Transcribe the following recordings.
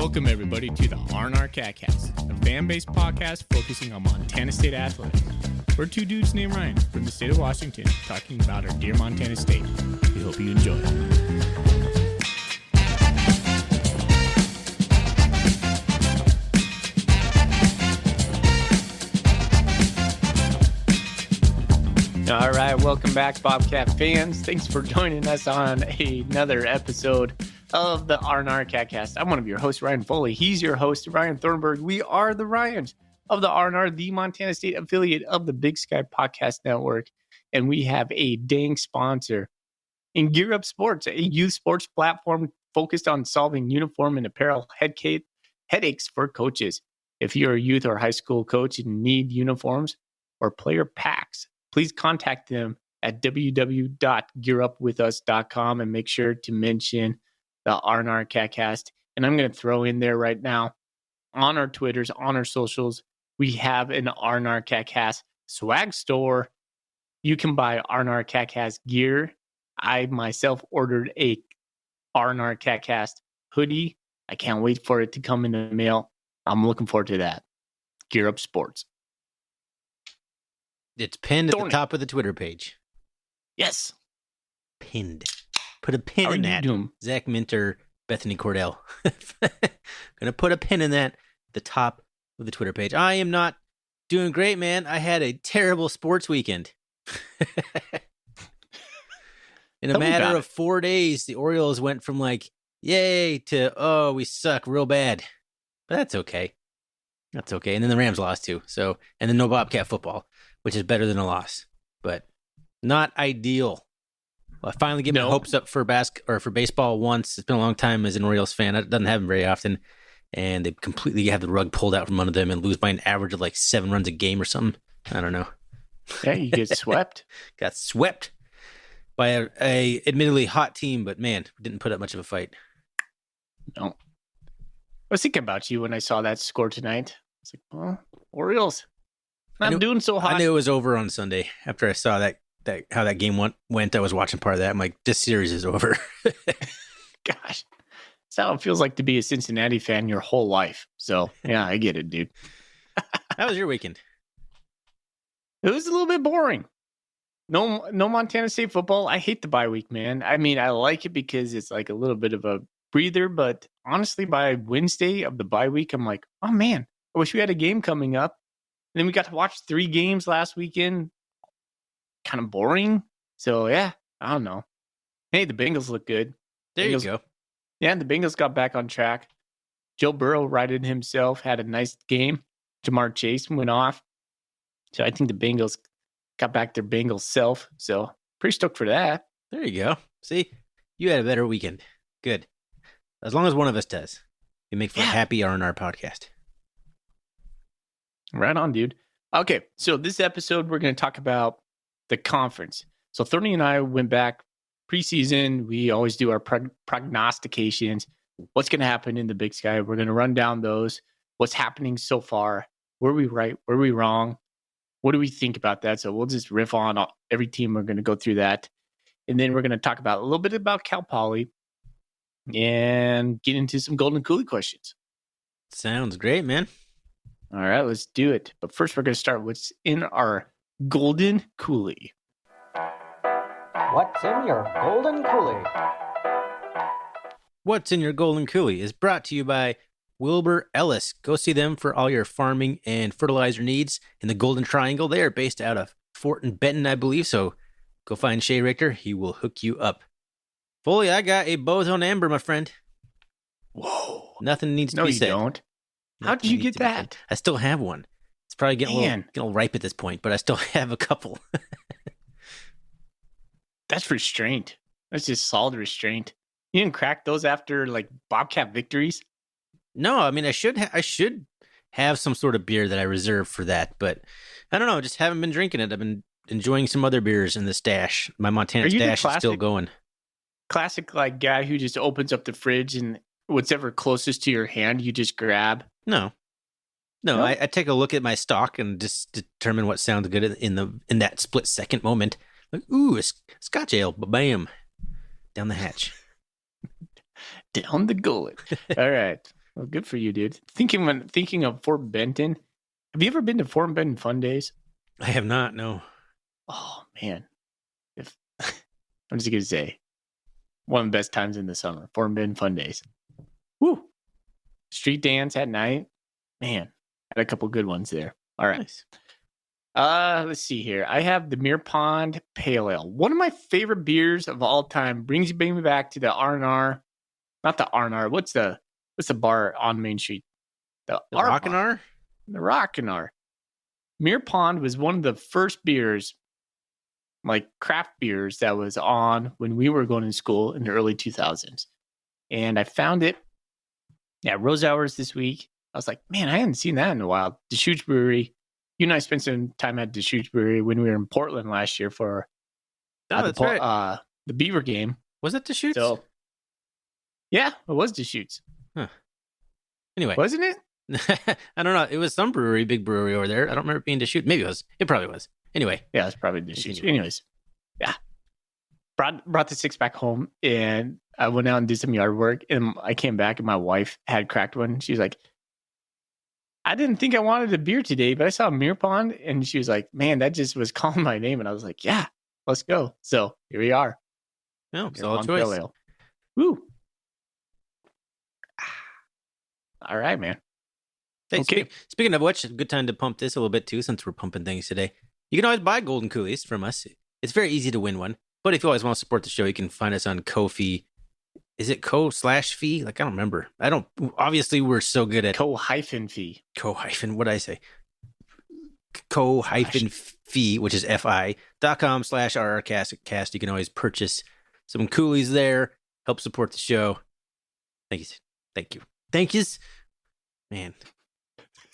Welcome, everybody, to the R&amp Catcast, a fan-based podcast focusing on Montana State athletics. We're two dudes named Ryan from the state of Washington talking about our dear Montana State. We hope you enjoy. All right, welcome back, Bobcat fans. Thanks for joining us on another episode of the R&amp Catcast. I'm one of your hosts, Ryan Foley. He's your host, Ryan Thornburg. We are the Ryans of the R&amp, the Montana State affiliate of the Big Sky Podcast Network. And we have a dang sponsor in Gear Up Sports, a youth sports platform focused on solving uniform and apparel headaches for coaches. If you're a youth or high school coach and need uniforms or player packs, please contact them at www.gearupwithus.com and make sure to mention the R&amp Catcast. And I'm going to throw in there right now on our Twitters, on our socials, we have an R&amp Catcast swag store. You can buy R&amp Catcast gear. I myself ordered a R&amp Catcast hoodie. I can't wait for it to come in the mail. I'm looking forward to that. Gear Up Sports. It's pinned at the top of the Twitter page. Yes. Pinned. Put a pin in that. Zach Minter, Bethany Cordell. Gonna put a pin in that at the top of the Twitter page. I am not doing great, man. I had a terrible sports weekend. In a matter of 4 days, the Orioles went from like, yay, to, oh, we suck real bad. But that's okay. That's okay. And then the Rams lost too. So, and then no Bobcat football, which is better than a loss, but not ideal. Well, I finally get my hopes up for baseball once. It's been a long time as an Orioles fan. It doesn't happen very often. And they completely have the rug pulled out from under them and lose by an average of like 7 runs a game or something. I don't know. Yeah, you get swept. Got swept by a admittedly hot team, but man, didn't put up much of a fight. No. I was thinking about you when I saw that score tonight. I was like, well, Orioles, not doing so hot. I knew it was over on Sunday after I saw that how that game went. I was watching part of that. I'm like, this series is over. Gosh, that's how it feels like to be a Cincinnati fan your whole life. So yeah, I get it, dude. How was your weekend? It was a little bit boring. No Montana State football. I hate the bye week, man. I mean, I like it because it's like a little bit of a breather, but honestly, by Wednesday of the bye week, I'm like, oh man, I wish we had a game coming up. And then we got to watch 3 games last weekend. Kind of boring. So yeah, I don't know. Hey, the Bengals look good. You go. Yeah, the Bengals got back on track. Joe Burrow righted himself, had a nice game. Jamar Chase went off. So I think the Bengals got back their Bengals self. So pretty stoked for that. There you go. See, you had a better weekend. Good. As long as one of us does. We make for a happy R&amp podcast. Right on, dude. Okay, so this episode, we're going to talk about the conference. So Thorny and I went back preseason. We always do our prognostications. What's going to happen in the Big Sky? We're going to run down those. What's happening so far? Were we right? Were we wrong? What do we think about that? So we'll just riff on every team. We're going to go through that. And then we're going to talk about a little bit about Cal Poly and get into some Golden Coolie questions. Sounds great, man. All right, let's do it. But first, we're going to start what's in our Golden Coolie. What's in your Golden Coolie? What's in your Golden Coolie is brought to you by Wilbur Ellis. Go see them for all your farming and fertilizer needs in the Golden Triangle. They are based out of Fort and Benton, I believe. So go find Shay Richter. He will hook you up. Foley, I got a Boson Amber, my friend. Whoa. Nothing needs to be said. No, you don't. How did you get that? I still have one. It's probably getting a little ripe at this point, but I still have a couple. That's restraint. That's just solid restraint. You didn't crack those after like Bobcat victories? No, I mean I should have some sort of beer that I reserve for that, but I don't know. Just haven't been drinking it. I've been enjoying some other beers in the stash. My Montana stash is still going. Classic like guy who just opens up the fridge and whatever closest to your hand you just grab. No. I take a look at my stock and just determine what sounds good in that split second moment. Like, ooh, a Scotch ale, bam, down the hatch. Down the gullet. All right. Well, good for you, dude. Thinking of Fort Benton. Have you ever been to Fort Benton Fun Days? I have not. No. Oh man, if I'm just gonna say, one of the best times in the summer. Fort Benton Fun Days. Woo! Street dance at night. Man, had a couple good ones there. All right. Nice. Let's see here. I have the Mere Pond Pale Ale. One of my favorite beers of all time. Brings me back to the R&R. Not the R&R. What's the bar on Main Street? The Rock-and-R? The Rock-and-R. Mere Pond was one of the first beers, like craft beers, that was on when we were going to school in the early 2000s. And I found it at Rose Hours this week. I was like, man, I hadn't seen that in a while. Deschutes Brewery. You and I spent some time at Deschutes Brewery when we were in Portland last year for right. The Beaver game. Was it Deschutes? So, yeah, it was Deschutes. Huh. Anyway. Wasn't it? I don't know. It was some brewery, big brewery over there. I don't remember it being Deschutes. Maybe it was. It probably was. Anyway. Yeah, it's probably Deschutes. Anyways. Yeah. Brought the six-pack home, and I went out and did some yard work, and I came back, and my wife had cracked one. She was like, I didn't think I wanted a beer today, but I saw Mere Pond, and she was like, man, that just was calling my name. And I was like, yeah, let's go. So here we are. No, solid choice. Woo. All right, man. Hey, okay. Speaking of which, good time to pump this a little bit too, since we're pumping things today. You can always buy Golden Coolies from us. It's very easy to win one. But if you always want to support the show, you can find us on Ko-fi. Is it co/fee? Like, I don't remember. Obviously, we're so good at Co-fee. What'd I say? Co-fee, which is fi.com/rrcast. You can always purchase some coolies there. Help support the show. Thank you. Man.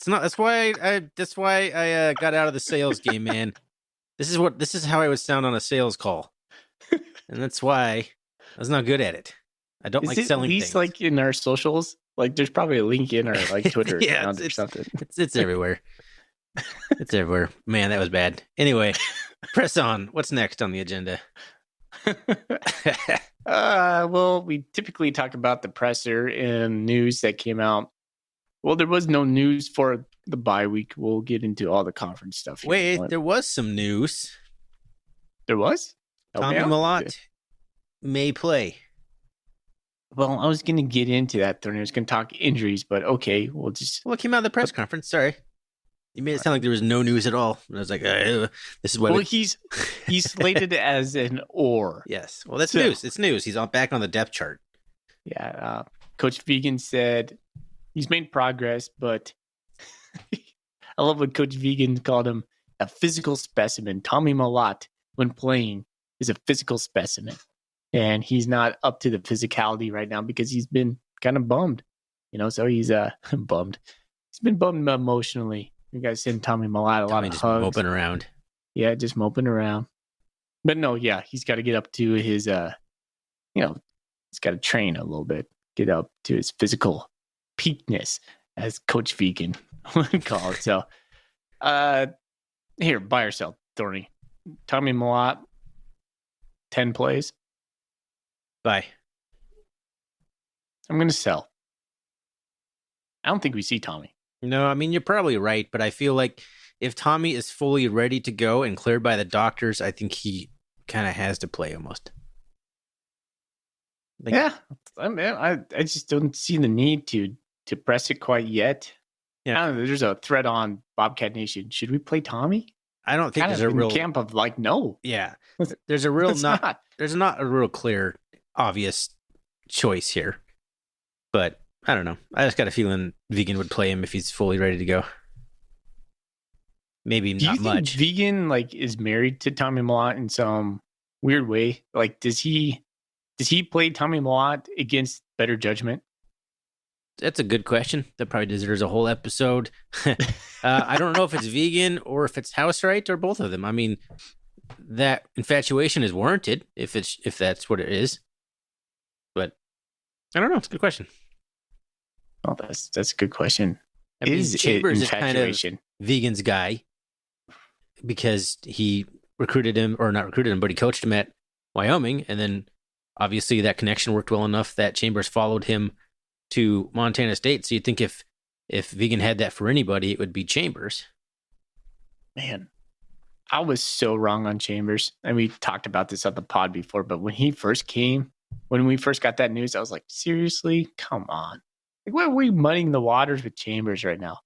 That's why I got out of the sales game, man. This is how I would sound on a sales call. And that's why I was not good at it. I don't like selling things. At least like in our socials, like there's probably a link in our like Twitter account or something. It's everywhere. It's everywhere. Man, that was bad. Anyway, press on. What's next on the agenda? Well, we typically talk about the presser and news that came out. Well, there was no news for the bye week. We'll get into all the conference stuff here. Wait, there was some news. There was? Tommy Malott may play. Well, I was going to get into that. I was going to talk injuries, but okay, Well, it came out of the press conference. Sorry. You made it sound like there was no news at all. And I was like, this is what. Well, he's slated as an or. Yes. Well, that's news. It's news. He's back on the depth chart. Yeah. Coach Vegan said he's made progress, but I love what Coach Vegan called him a physical specimen. Tommy Malott, when playing, is a physical specimen. And he's not up to the physicality right now because he's been kind of bummed. So he's bummed. He's been bummed emotionally. You guys send Tommy Malott a lot of just hugs. Moping around. Yeah, just moping around. But no, yeah, he's got to get up to his, he's got to train a little bit, get up to his physical peakness, as Coach Vegan would call it. So, here, buy or sell, Thorny. Tommy Malott, 10 plays. Buy. I'm going to sell. I don't think we see Tommy. No, I mean, you're probably right, but I feel like if Tommy is fully ready to go and cleared by the doctors, I think he kind of has to play almost. Yeah, I just don't see the need to press it quite yet. Yeah, I don't know, there's a thread on Bobcat Nation. Should we play Tommy? I don't think there's a real camp of like no. Yeah, there's a real There's not a real clear, obvious choice here, but I don't know. I just got a feeling Vegan would play him if he's fully ready to go. Maybe not much. Do you think Vegan is married to Tommy Malott in some weird way? Like, does he play Tommy Malott against better judgment? That's a good question. That probably deserves a whole episode. I don't know if it's Vegan or if it's house right or both of them. I mean, that infatuation is warranted if that's what it is. But I don't know. It's a good question. Oh, that's a good question. I mean, Chambers is kind of Vegan's guy because he recruited him, or not recruited him, but he coached him at Wyoming, and then obviously that connection worked well enough that Chambers followed him to Montana State. So you'd think if Vegan had that for anybody, it would be Chambers. Man, I was so wrong on Chambers. And we talked about this on the pod before, but when he first came, when we first got that news, I was like, seriously? Come on. Like, why are we muddying the waters with Chambers right now?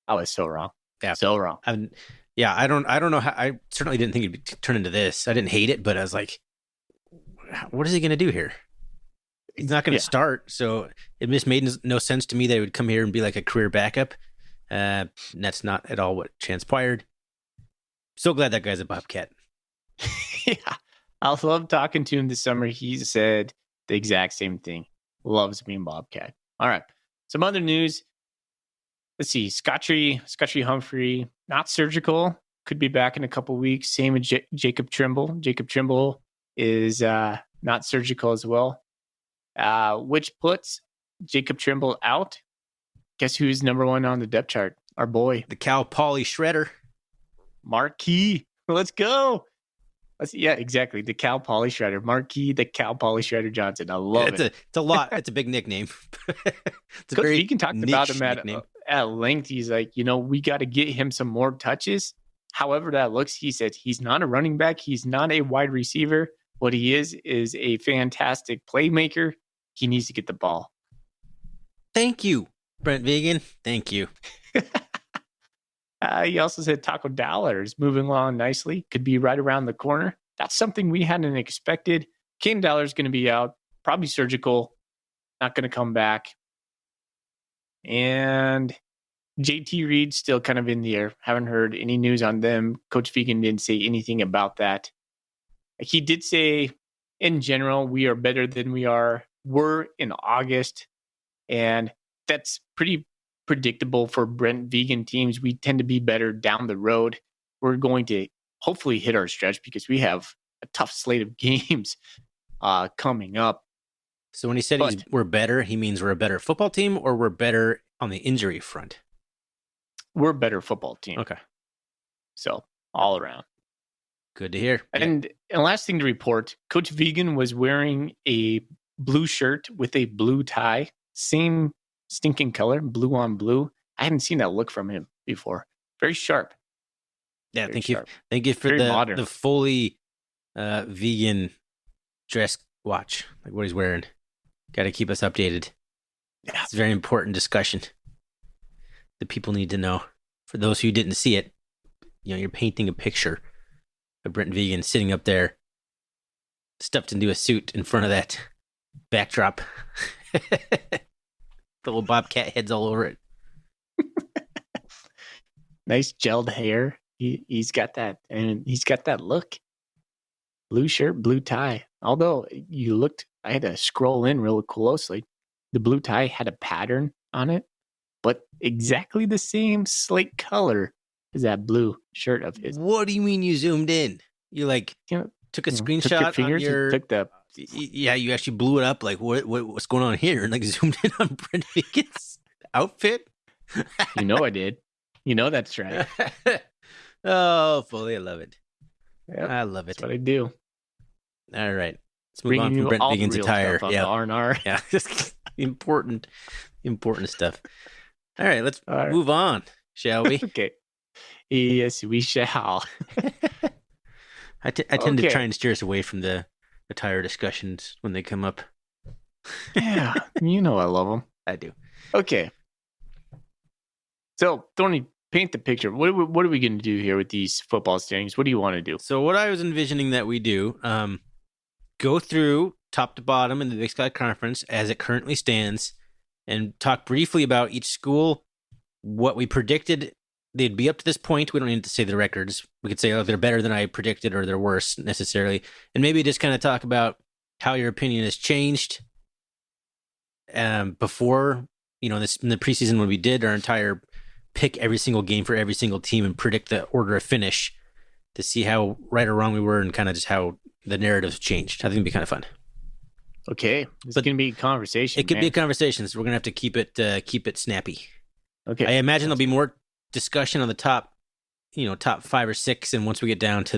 I was so wrong. Yeah. So wrong. I don't know how. I certainly didn't think it'd turn into this. I didn't hate it, but I was like, what is he going to do here? He's not going to start. So it just made no sense to me that he would come here and be like a career backup. That's not at all what transpired. So glad that guy's a Bobcat. Yeah. I love talking to him this summer. He said the exact same thing. Loves being Bobcat. All right. Some other news. Let's see. Scotty Humphrey, not surgical. Could be back in a couple weeks. Same with Jacob Trimble. Jacob Trimble is not surgical as well. Which puts Jacob Trimble out. Guess who's number one on the depth chart? Our boy. The Cal Poly Shredder. Marquis. Let's go. Yeah, exactly. The Cal Poly Shredder. Marquis, the Cal Poly Shredder Johnson. I love it. It's a lot. It's a big nickname. Coach Vegan talked about him at length. He's like, we got to get him some more touches. However that looks, he said he's not a running back. He's not a wide receiver. What he is a fantastic playmaker. He needs to get the ball. Thank you, Brent Vegan. Thank you. He also said Taco Dollar is moving along nicely. Could be right around the corner. That's something we hadn't expected. Caden Dollar is going to be out. Probably surgical. Not going to come back. And JT Reed still kind of in the air. Haven't heard any news on them. Coach Vegan didn't say anything about that. He did say, in general, we are better than were in August. And that's pretty predictable for Brent Vegan teams. We tend to be better down the road. We're going to hopefully hit our stretch because we have a tough slate of games coming up. So when he said we're better, he means we're a better football team or we're better on the injury front? We're a better football team. Okay. So all around. Good to hear. And last thing to report, Coach Vegan was wearing a blue shirt with a blue tie. Same stinking color, blue on blue. I hadn't seen that look from him before. Very sharp. Yeah, thank you for the fully vegan dress watch, like what he's wearing. Got to keep us updated. Yeah. It's a very important discussion that people need to know. For those who didn't see it, you're painting a picture of Brent Vegan sitting up there, stuffed into a suit in front of that backdrop. The little Bobcat heads all over it. Nice gelled hair. He's got that, and he's got that look. Blue shirt, blue tie. Although I had to scroll in real closely. The blue tie had a pattern on it, but exactly the same slate color as that blue shirt of his. What do you mean you zoomed in? You took a screenshot took your fingers on your... took the... Yeah, you actually blew it up. Like, what's going on here? And zoomed in on Brent Vegan's outfit. I did. That's right. Oh, fully, I love it. Yep, I love it. That's what I do. All right, let's move on from Brent Vegan's attire. Yeah, R&R. Yeah, important stuff. All right, let's move on, shall we? Okay. Yes, we shall. I tend to try and steer us away from the attire discussions when they come up. Yeah, I love them. I do. Okay. So, Thorny, paint the picture. What are we going to do here with these football standings? What do you want to do? So what I was envisioning that we do, go through top to bottom in the Big Sky Conference as it currently stands and talk briefly about each school, what we predicted they'd be up to this point. We don't need to say the records. We could say, they're better than I predicted or they're worse necessarily. And maybe just kind of talk about how your opinion has changed before, in the preseason when we did our entire pick every single game for every single team and predict the order of finish to see how right or wrong we were and kind of just how the narratives changed. I think it'd be kind of fun. Okay. It's going to be a conversation. It could be a conversation, so we're going to have to keep it snappy. Okay. I imagine there'll be more discussion on the top 5 or 6, and once we get down to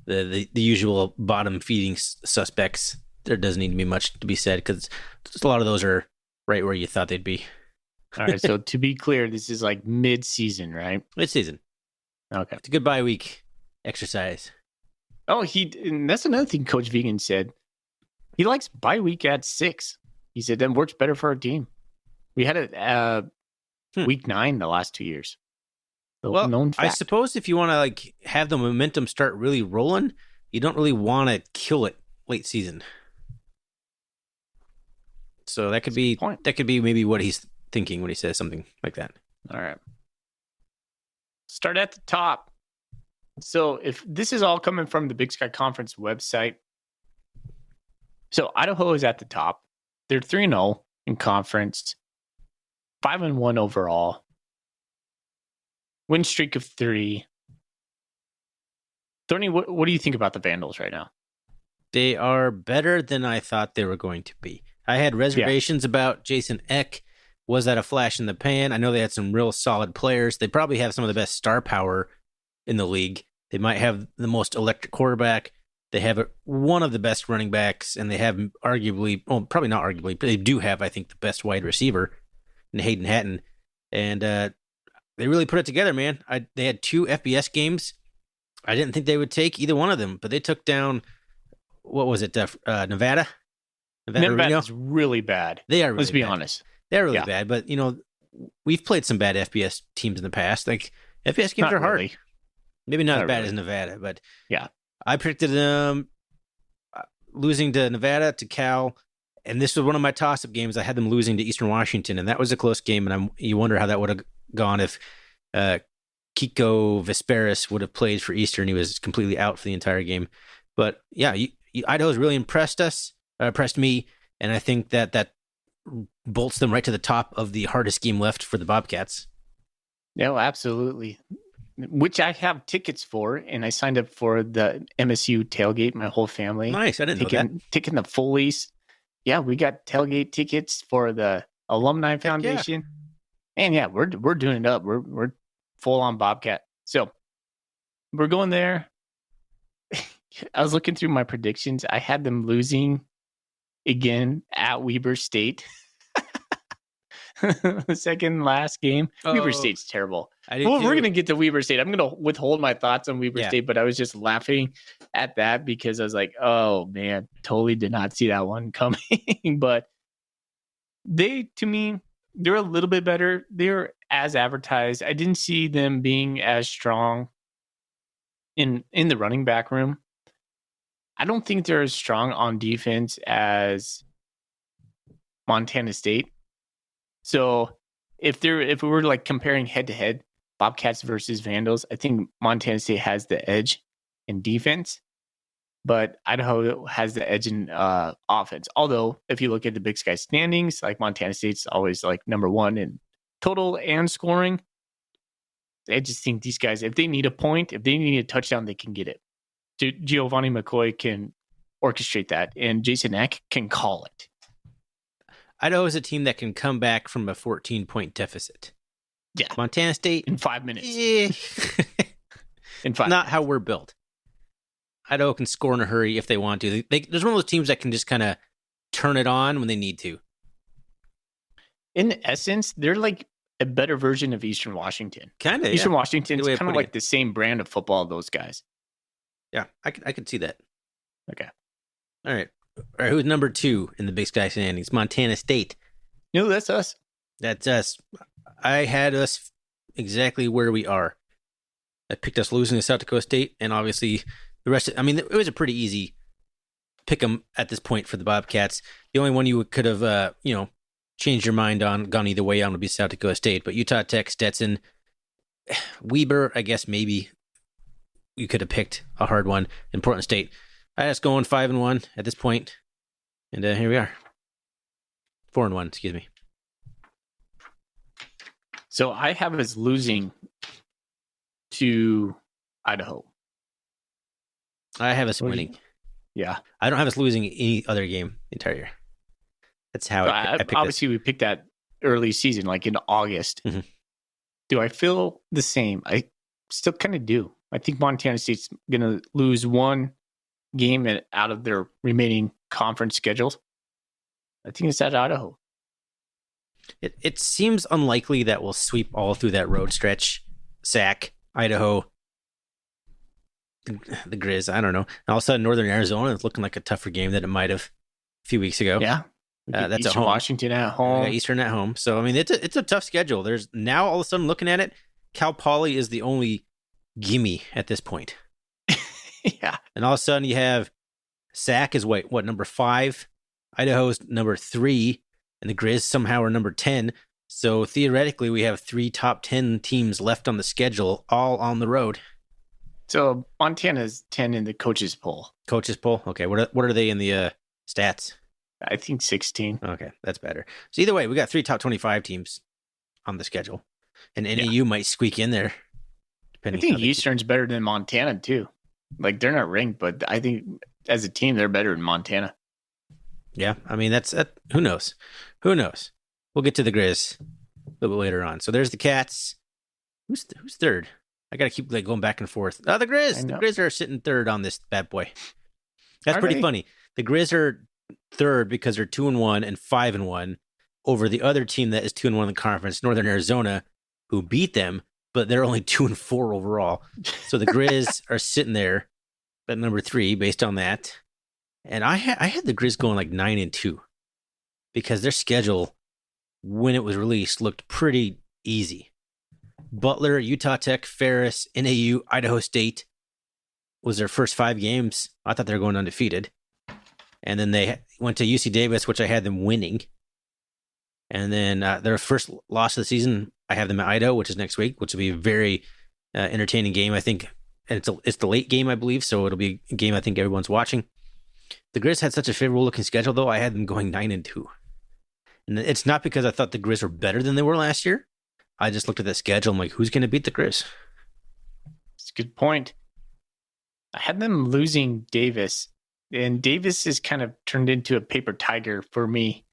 the usual bottom feeding suspects, there doesn't need to be much to be said because a lot of those are right where you thought they'd be. All right. So to be clear, this is like mid-season, right? Mid-season. Okay. It's a good bye week exercise. Oh, and that's another thing Coach Vegan said. He likes bye week at 6. He said that works better for our team. We had it week 9 the last 2 years. Well, known fact. I suppose if you want to like have the momentum start really rolling, you don't really want to kill it late season. So that could be maybe what he's thinking when he says something like that. All right. Start at the top. So if this is all coming from the Big Sky Conference website, so Idaho is at the top. They're 3-0 in conference, 5-1 overall, win streak of 3. Thorny, what do you think about the Vandals right now? They are better than I thought they were going to be. I had reservations about Jason Eck. Was that a flash in the pan? I know they had some real solid players. They probably have some of the best star power in the league. They might have the most electric quarterback. They have one of the best running backs, and they have arguably, well, probably not arguably, but they do have, I think, the best wide receiver in Hayden Hatton. And they really put it together, man. They had 2 FBS games. I didn't think they would take either one of them, but they took down, what was it, Nevada? Nevada's really bad. They are really Let's be bad. honest. They're really bad, but, you know, we've played some bad FBS teams in the past. Like, FBS games are hard. Really. Maybe not as bad as Nevada, but yeah. I predicted them losing to Nevada, to Cal, and this was one of my toss-up games. I had them losing to Eastern Washington, and that was a close game, and you wonder how that would have gone if Kiko Vesperis would have played for Eastern. He was completely out for the entire game. But, yeah, Idaho's really impressed me, and I think that bolts them right to the top of the hardest game left for the Bobcats. No, absolutely. Which I have tickets for, and I signed up for the MSU tailgate, my whole family. Nice, I didn't know that. Taking the full lease. Yeah, we got tailgate tickets for the Alumni Foundation. Yeah. And yeah, we're doing it up. We're full on Bobcat. So we're going there. I was looking through my predictions. I had them losing again at Weber State. The second last game. Weber State's terrible. Well, we're going to get to Weber State. I'm going to withhold my thoughts on Weber State, but I was just laughing at that because I was like, oh, man, totally did not see that one coming. But to me, they're a little bit better. They're as advertised. I didn't see them being as strong in the running back room. I don't think they're as strong on defense as Montana State. So if we were like comparing head to head, Bobcats versus Vandals, I think Montana State has the edge in defense, but Idaho has the edge in offense. Although if you look at the Big Sky standings, like Montana State's always like number 1 in total and scoring. I just think these guys, if they need a point, if they need a touchdown, they can get it. Giovanni McCoy can orchestrate that, and Jason Eck can call it. Idaho is a team that can come back from a 14-point deficit. Yeah. Montana State. In 5 minutes. In 5 Not how we're built. Idaho can score in a hurry if they want to. There's one of those teams that can just kind of turn it on when they need to. In essence, they're like a better version of Eastern Washington. Kind of. Eastern Washington's kind of like the same brand of football, those guys. Yeah, I could see that. Okay. All right. Who's number 2 in the Big Sky standings? Montana State. No, that's us. That's us. I had us exactly where we are. I picked us losing to South Dakota State, and obviously the rest. It was a pretty easy pick 'em at this point for the Bobcats. The only one you could have, changed your mind on, gone either way on would be South Dakota State. But Utah Tech, Stetson, Weber, I guess maybe you could have picked a hard one in Portland State. I had us going 5-1 at this point, and here we are. 4-1, excuse me. So I have us losing to Idaho. I have us winning. Yeah. I don't have us losing any other game the entire year. That's how I picked obviously we picked that early season, like in August. Mm-hmm. Do I feel the same? I still kind of do. I think Montana State's going to lose one game out of their remaining conference schedules. I think it's at Idaho. It seems unlikely that we'll sweep all through that road stretch. Sac, Idaho, the Grizz, I don't know. And all of a sudden, Northern Arizona is looking like a tougher game than it might have a few weeks ago. Yeah. That's Eastern at home. Washington at home. Eastern at home. So, I mean, it's a tough schedule. There's now all of a sudden looking at it, Cal Poly is the only gimme at this point. Yeah. And all of a sudden you have Sac is what, number 5? Idaho's number 3, and the Grizz somehow are number 10. So theoretically, we have 3 top 10 teams left on the schedule, all on the road. So Montana's 10 in the coaches poll. Coaches poll? Okay, what are they in the stats? I think 16. Okay, that's better. So either way, we got 3 top 25 teams on the schedule. And NAU might squeak in there. I think Eastern's better than Montana, too. Like, they're not ranked, but I think as a team, they're better than Montana. Yeah, I mean, that's who knows? Who knows? We'll get to the Grizz a little bit later on. So there's the Cats. Who's third? I got to keep going back and forth. Oh, the Grizz. The Grizz are sitting third on this bad boy. That's pretty funny. The Grizz are third because they're 2-1 and 5-1 over the other team that is 2-1 in the conference, Northern Arizona, who beat them, but they're only 2-4 overall. So the Grizz are sitting there at number 3 based on that. And I had the Grizz going like 9-2 because their schedule, when it was released, looked pretty easy. Butler, Utah Tech, Ferris, NAU, Idaho State was their first 5 games. I thought they were going undefeated. And then they went to UC Davis, which I had them winning. And then their first loss of the season, I have them at Idaho, which is next week, which will be a very entertaining game, I think. And it's the late game, I believe, so it'll be a game I think everyone's watching. The Grizz had such a favorable-looking schedule, though. I had them going 9-2. And it's not because I thought the Grizz were better than they were last year. I just looked at the schedule. I'm like, who's going to beat the Grizz? It's a good point. I had them losing Davis, and Davis has kind of turned into a paper tiger for me.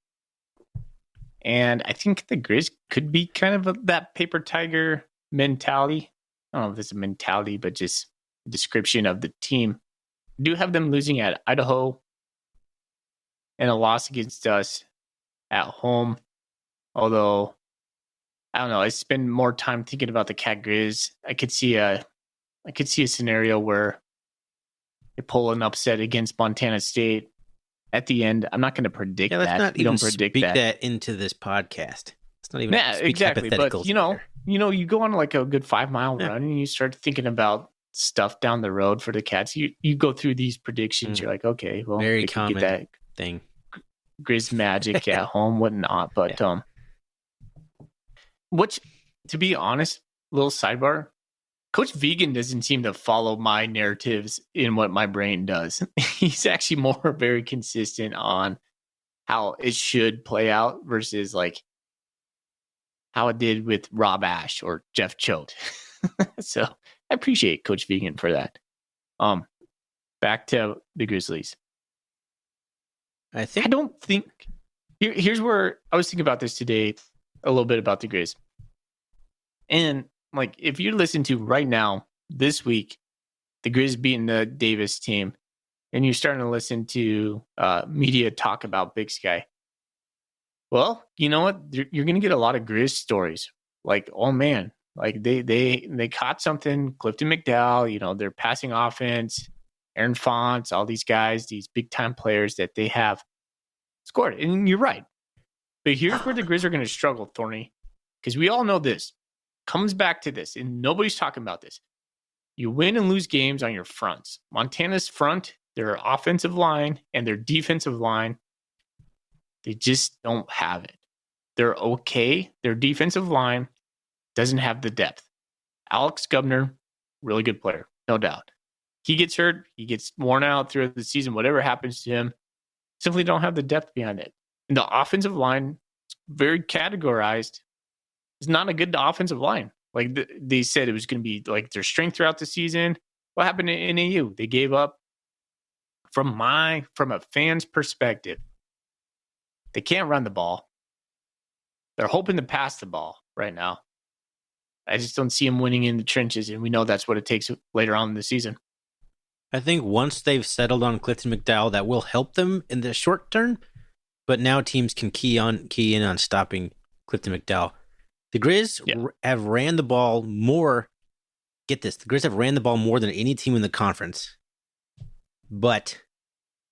And I think the Grizz could be kind of that paper tiger mentality. I don't know if it's a mentality, but just a description of the team. I do have them losing at Idaho and a loss against us at home. Although, I don't know, I spend more time thinking about the Cat Grizz. I could see a scenario where they pull an upset against Montana State at the end. I'm not going to predict that. Let's not we even don't predict speak that into this podcast. It's not even exactly. But you go on like a good 5-mile run and you start thinking about stuff down the road for the Cats. You go through these predictions. You're like, okay, well, very they common could get that thing. Grizz magic at home, whatnot. But which, to be honest, little sidebar, Coach Vegan doesn't seem to follow my narratives in what my brain does. He's actually more very consistent on how it should play out versus like how it did with Rob Ash or Jeff Choate. So I appreciate Coach Vegan for that. Back to the Grizzlies. I don't think here's where I was thinking about this today, a little bit about the Grizz. And like, if you listen to right now, this week, the Grizz beating the Davis team, and you're starting to listen to media talk about Big Sky. Well, you know what? You're going to get a lot of Grizz stories. Like, oh man, like they caught something. Clifton McDowell, their passing offense, Aaron Fonts, all these guys, these big time players that they have scored. And you're right. But here's where the Grizz are going to struggle, Thorny, because we all know this. Comes back to this, and nobody's talking about this. You win and lose games on your fronts. Montana's front, their offensive line and their defensive line, they just don't have it. They're okay. Their defensive line doesn't have the depth. Alex Gubner, really good player, no doubt. He gets hurt. He gets worn out throughout the season. Whatever happens to him, simply don't have the depth behind it. And the offensive line is very categorized. It's not a good offensive line. Like they said, it was going to be like their strength throughout the season. What happened to NAU? They gave up. From a fan's perspective, they can't run the ball. They're hoping to pass the ball right now. I just don't see them winning in the trenches, and we know that's what it takes later on in the season. I think once they've settled on Clifton McDowell, that will help them in the short term. But now teams can key in on stopping Clifton McDowell. The Grizz have ran the ball more. Get this. The Grizz have ran the ball more than any team in the conference. But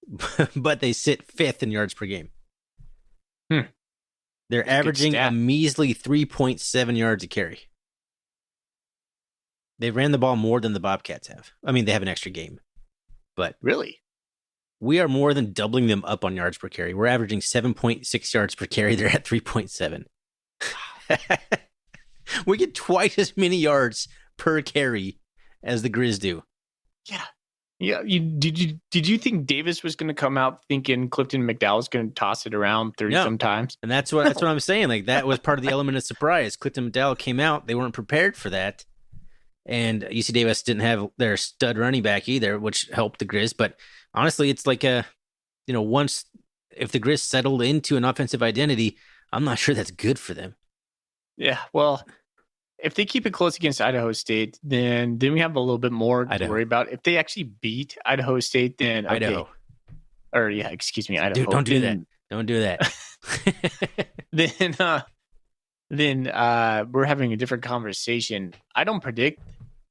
they sit 5th in yards per game. They're averaging a measly 3.7 yards a carry. They ran the ball more than the Bobcats have. I mean, they have an extra game. But really, we are more than doubling them up on yards per carry. We're averaging 7.6 yards per carry. They're at 3.7. We get twice as many yards per carry as the Grizz do. Yeah. Did you think Davis was going to come out thinking Clifton McDowell was going to toss it around 30 sometimes? And that's what I'm saying. Like, that was part of the element of surprise. Clifton McDowell came out. They weren't prepared for that. And UC Davis didn't have their stud running back either, which helped the Grizz. But honestly, it's like once if the Grizz settled into an offensive identity, I'm not sure that's good for them. Yeah, well, if they keep it close against Idaho State, then we have a little bit more to worry about. If they actually beat Idaho State, then Idaho. Excuse me, Idaho. Dude, don't do that. Don't do that. Then we're having a different conversation. I don't predict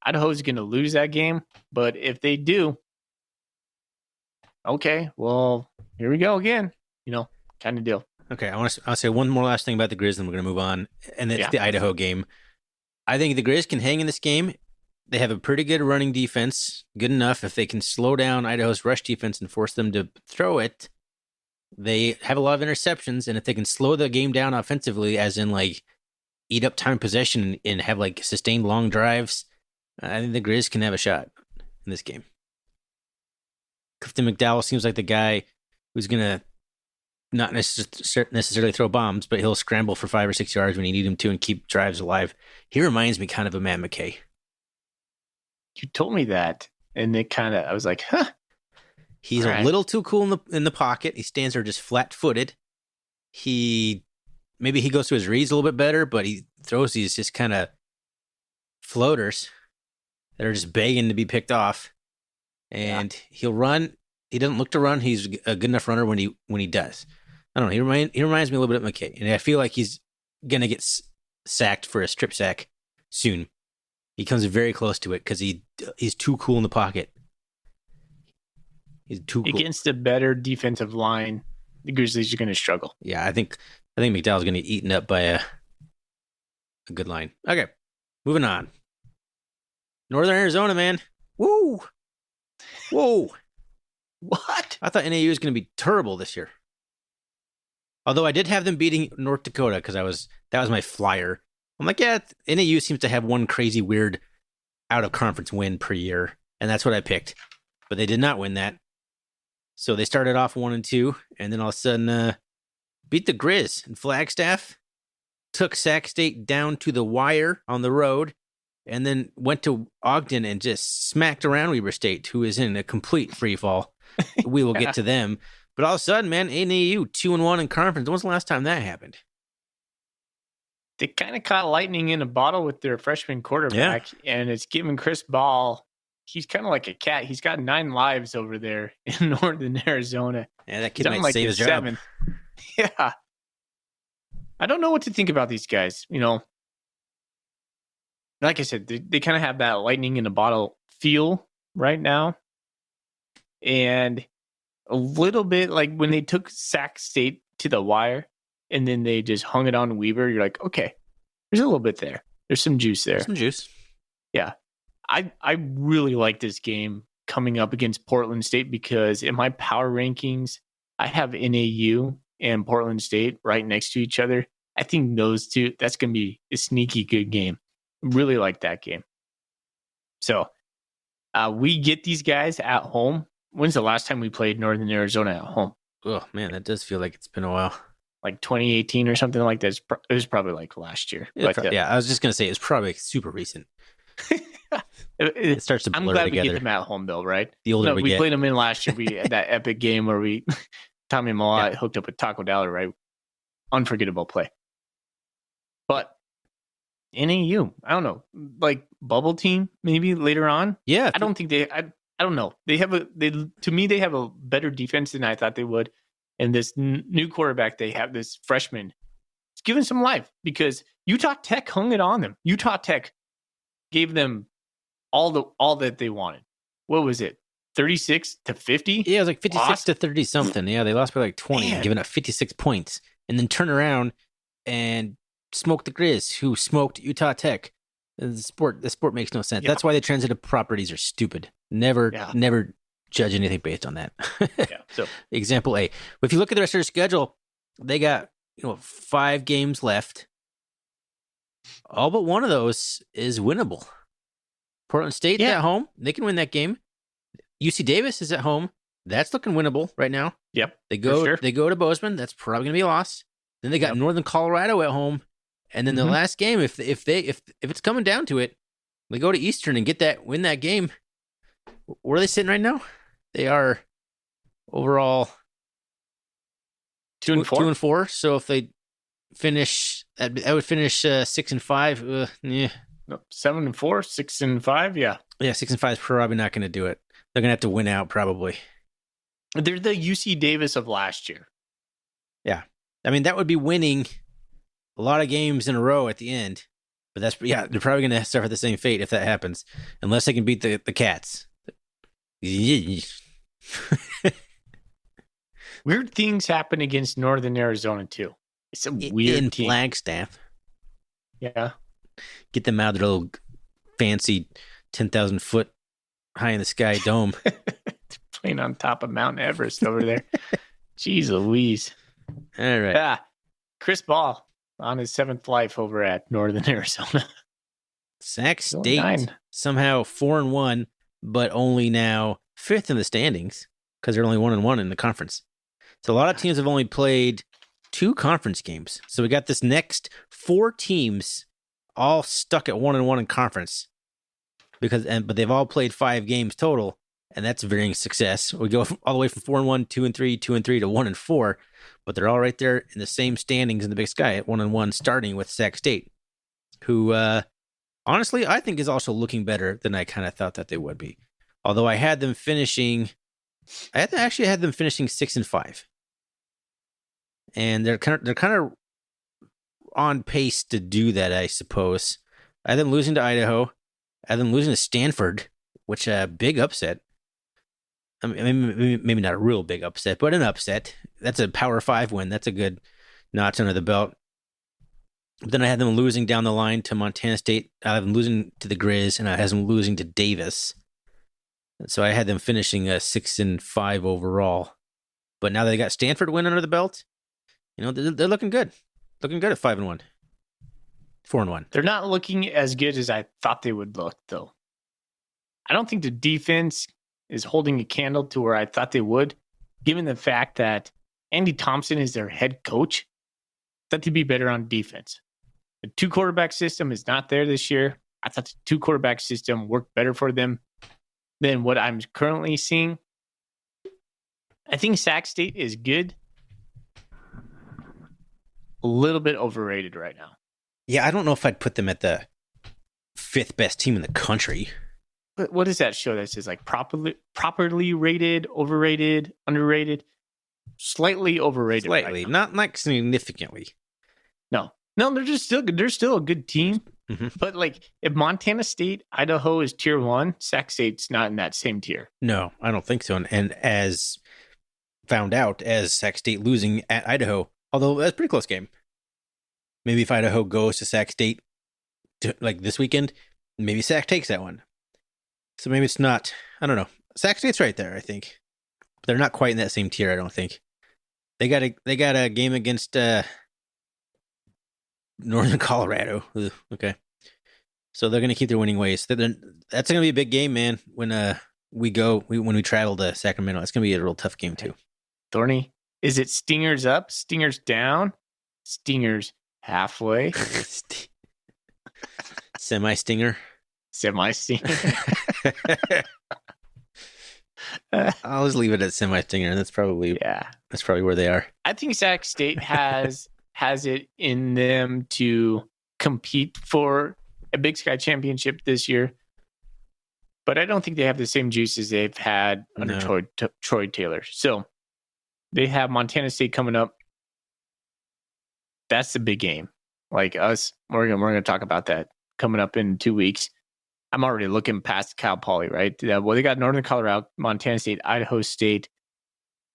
Idaho's going to lose that game, but if they do, okay, well, here we go again. Kind of deal. Okay, I'll say one more last thing about the Grizz, and we're going to move on, and it's the Idaho game. I think the Grizz can hang in this game. They have a pretty good running defense, good enough. If they can slow down Idaho's rush defense and force them to throw it, they have a lot of interceptions, and if they can slow the game down offensively, as in like eat up time possession and have like sustained long drives, I think the Grizz can have a shot in this game. Clifton McDowell seems like the guy who's going to not necessarily throw bombs, but he'll scramble for 5 or 6 yards when you need him to and keep drives alive. He reminds me kind of Matt McKay. You told me that, and I was like, huh. He's a little too cool in the pocket. He stands there just flat-footed. Maybe he goes to his reads a little bit better, but he throws these just kind of floaters that are just begging to be picked off. And he'll run. He doesn't look to run. He's a good enough runner when he does. I don't know. He reminds me a little bit of McKay, and I feel like he's gonna get sacked for a strip sack soon. He comes very close to it because he's too cool in the pocket. He's too cool. Against a better defensive line, the Grizzlies are going to struggle. Yeah, I think McDowell's going to get eaten up by a good line. Okay, moving on. Northern Arizona, man. Woo! Whoa! What? I thought NAU was going to be terrible this year. Although I did have them beating North Dakota because that was my flyer. I'm like, yeah, NAU seems to have one crazy weird out-of-conference win per year, and that's what I picked. But they did not win that. So they started off 1-2, and then all of a sudden beat the Grizz in Flagstaff, took Sac State down to the wire on the road, and then went to Ogden and just smacked around Weber State, who is in a complete free fall. We will get to them. But all of a sudden, man, NAU 2-1 in conference. When was the last time that happened? They kind of caught lightning in a bottle with their freshman quarterback, and it's giving Chris Ball. He's kind of like a cat. He's got 9 lives over there in Northern Arizona. Yeah, that kid might save his job. Yeah. I don't know what to think about these guys. Like I said, they kind of have that lightning in a bottle feel right now. And a little bit like when they took Sac State to the wire and then they just hung it on Weber, you're like, okay, there's a little bit there. There's some juice there. Some juice. Yeah. I really like this game coming up against Portland State because in my power rankings, I have NAU and Portland State right next to each other. I think those two, that's going to be a sneaky good game. Really like that game. So we get these guys at home. When's the last time we played Northern Arizona at home? Oh, man, that does feel like it's been a while. Like 2018 or something like that. It was probably like last year. Yeah, I was just going to say it's probably super recent. It starts to blur together. I'm glad we get them at home, though, right? The older we get. Played them in last year. We had that epic game where Tommy Malott hooked up with Taco Dowler, right? Unforgettable play. But NAU, I don't know, like bubble team maybe later on. Yeah, I don't think I don't know. To me they have a better defense than I thought they would. And this new quarterback they have, this freshman, give them some life because Utah Tech hung it on them. Utah Tech gave them all that they wanted. What was it? 36-50? Yeah, it was like 56 to 30 something. Yeah, they lost by like 20, giving up 56 points, and then turn around and smoke the Grizz, who smoked Utah Tech. The sport makes no sense. Yeah. That's why the transitive properties are stupid. Never judge anything based on that. So example A. But if you look at the rest of their schedule, they got 5 games left. All but one of those is winnable. Portland State at home, they can win that game. UC Davis is at home. That's looking winnable right now. Yep. They go to Bozeman. That's probably gonna be a loss. Then they got Northern Colorado at home. And then the last game, if it's coming down to it, they go to Eastern and win that game. Where are they sitting right now? They are overall 2-4. So if they finish, I would finish 6-5. Yeah. 7-4, 6-5. Yeah. Yeah, 6-5 is probably not going to do it. They're going to have to win out probably. They're the UC Davis of last year. Yeah. I mean, that would be winning a lot of games in a row at the end. But they're probably going to suffer the same fate if that happens. Unless they can beat the Cats. Weird things happen against Northern Arizona, too. It's a weird team. In Flagstaff. Yeah. Get them out of their little fancy 10,000 foot high in the sky dome. Playing on top of Mount Everest over there. Jeez Louise. All right. Yeah. Chris Ball on his 7th life over at Northern Arizona. Sac State somehow 4-1, but only now 5th in the standings because they're only 1-1 in the conference. So a lot of teams have only played 2 conference games. So we got this next 4 teams all stuck at 1-1 in conference but they've all played 5 games total, and that's varying success. We go all the way from 4-1, 2-3, 2-3 to 1-4, but they're all right there in the same standings in the Big Sky at 1-1, starting with Sac State, who honestly I think is also looking better than I kind of thought that they would be. Although I had them finishing 6-5, and they're kind of on pace to do that, I suppose. I had them losing to Idaho. I had them losing to Stanford, which a big upset. I mean, maybe not a real big upset, but an upset. That's a Power 5 win. That's a good notch under the belt. But then I had them losing down the line to Montana State. I had them losing to the Grizz, and I had them losing to Davis. So I had them finishing 6-5 overall. But now they got Stanford win under the belt. They're looking good. Looking good at 5-1. 4-1. They're not looking as good as I thought they would look, though. I don't think the defense is holding a candle to where I thought they would, given the fact that Andy Thompson is their head coach. I thought they'd be better on defense. The 2-quarterback system is not there this year. I thought the 2-quarterback system worked better for them than what I'm currently seeing. I think Sac State is good. A little bit overrated right now. Yeah, I don't know if I'd put them at the 5th best team in the country. But what does that show? That says like properly rated, overrated, underrated, slightly overrated. Slightly, right not significantly. No, they're just still good. They're still a good team. Mm-hmm. But like if Montana State, Idaho is tier 1, Sac State's not in that same tier. No, I don't think so. And as found out, as Sac State losing at Idaho, although that's a pretty close game. Maybe if Idaho goes to Sac State like this weekend, maybe Sac takes that one. So maybe it's not. I don't know. Sac State's right there, I think. But they're not quite in that same tier, I don't think. They got a game against Northern Colorado. Ugh, okay. So they're going to keep their winning ways. That's going to be a big game, man, when we travel to Sacramento. It's going to be a real tough game, too. Thorny, is it Stingers up, Stingers down, Stingers halfway? Semi-stinger. Semi-stinger. I'll just leave it at semi-stinger. That's probably where they are. I think Sac State has it in them to compete for a Big Sky championship this year, but I don't think they have the same juices they've had under Troy Taylor. So they have Montana State coming up. That's the big game. Like us, we're gonna talk about that coming up in 2 weeks. I'm already looking past Cal Poly, right? Well, they got Northern Colorado, Montana State, Idaho State.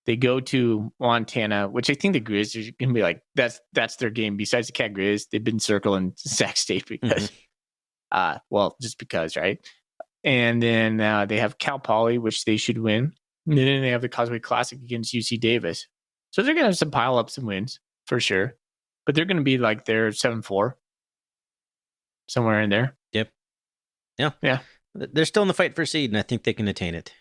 They go to Montana, which I think the Grizz are going to be like, that's their game. Besides the Cat Grizz, they've been circling Sac State because, just because, right? And then they have Cal Poly, which they should win. And then they have the Causeway Classic against UC Davis. So they're going to have some pile-ups and wins for sure. But they're going to be like they're 7-4, somewhere in there. Yep. Yeah. They're still in the fight for seed, and I think they can attain it.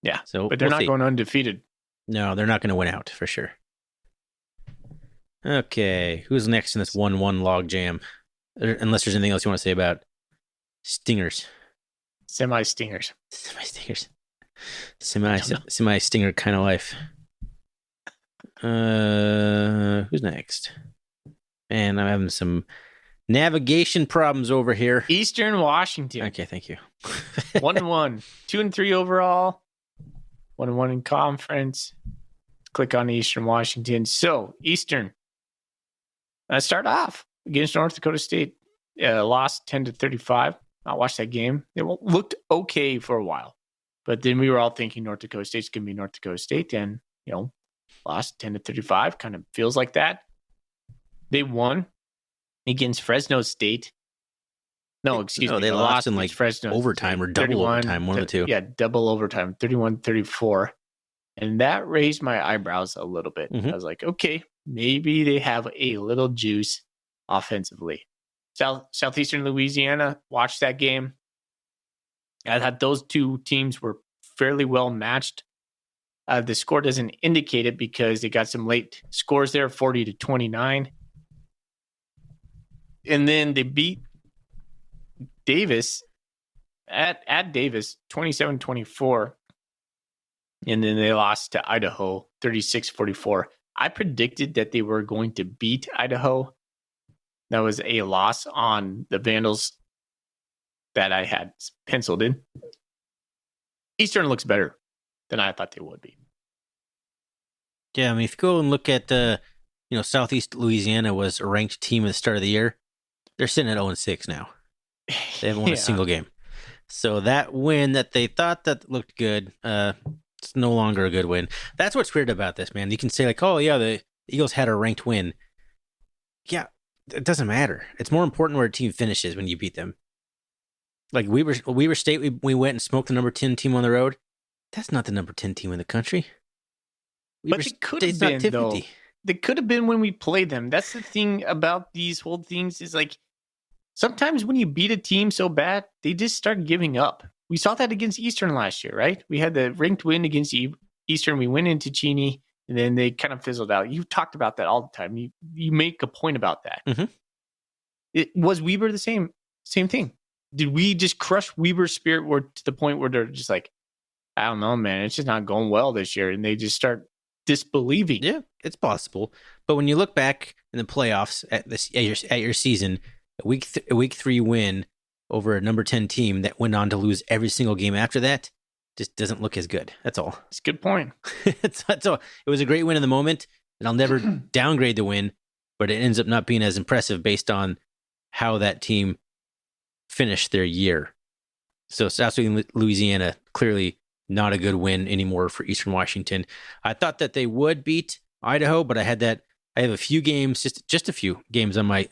Yeah. So, but they're not going undefeated. No, they're not going to win out for sure. Okay, who's next in this 1-1 log jam? Unless there's anything else you want to say about Stingers. Semi-Stingers. Semi-Stinger kind of life. Who's next? Man, I'm having some navigation problems over here. Eastern Washington. Okay, thank you. 1-1. 2-3 overall. 1-1 in conference. Click on Eastern Washington. So, Eastern. Let's start off against North Dakota State. Lost 10-35. I watched that game. They looked okay for a while. But then we were all thinking North Dakota State's going to be North Dakota State. And, lost 10-35. Kind of feels like that. They won against Fresno State. No, excuse me. They lost in Fresno overtime or double overtime, one of the two. Yeah, double overtime, 31-34. And that raised my eyebrows a little bit. I was like, okay, maybe they have a little juice offensively. Southeastern Louisiana, watched that game. I thought those two teams were fairly well matched. The score doesn't indicate it because they got some late scores there, 40-29. And then they beat Davis at Davis 27-24. And then they lost to Idaho 36-44. I predicted that they were going to beat Idaho. That was a loss on the Vandals that I had penciled in. Eastern looks better than I thought they would be. Yeah, I mean, if you go and look at Southeast Louisiana was a ranked team at the start of the year. They're sitting at 0-6 now. They haven't won a single game. So that win that they thought that looked good, it's no longer a good win. That's what's weird about this, man. You can say like, oh yeah, the Eagles had a ranked win. Yeah, it doesn't matter. It's more important where a team finishes when you beat them. Like Weber State, we went and smoked the number 10 team on the road. That's not the number 10 team in the country. But it could have been, though. They could have been when we played them. That's the thing about these whole things is like, sometimes when you beat a team so bad, they just start giving up. We saw that against Eastern last year, right? We had the ranked win against Eastern. We went into Cheney, and then they kind of fizzled out. You talked about that all the time. You make a point about that. It was Weber the same thing. Did we just crush Weber's spirit to the point where they're just like, I don't know, man, it's just not going well this year, and they just start disbelieving? Yeah, it's possible. But when you look back in the playoffs at your season, a week 3 win over a number 10 team that went on to lose every single game after that just doesn't look as good. That's all. It's a good point. That's all. It was a great win in the moment, and I'll never downgrade the win, but it ends up not being as impressive based on how that team finished their year. So Southeastern Louisiana, clearly not a good win anymore for Eastern Washington. I thought that they would beat Idaho, but I have a few games, just a few games on my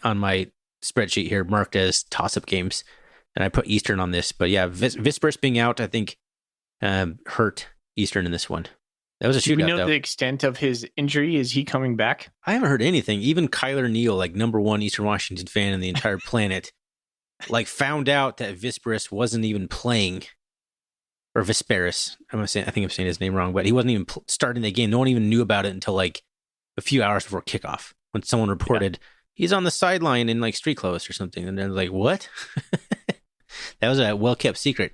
spreadsheet here marked as toss-up games, and I put Eastern on this. But yeah, Vespers being out, I think, hurt Eastern in this one. That was a shootout. Do we know the extent of his injury? Is he coming back? I haven't heard anything. Even Kyler Neal, like number 1 Eastern Washington fan in the entire planet, like found out that Vespers wasn't even playing, or Vesperis. I think I'm saying his name wrong, but he wasn't even starting the game. No one even knew about it until like a few hours before kickoff when someone reported he's on the sideline in like street clothes or something. And they're like, what? That was a well-kept secret.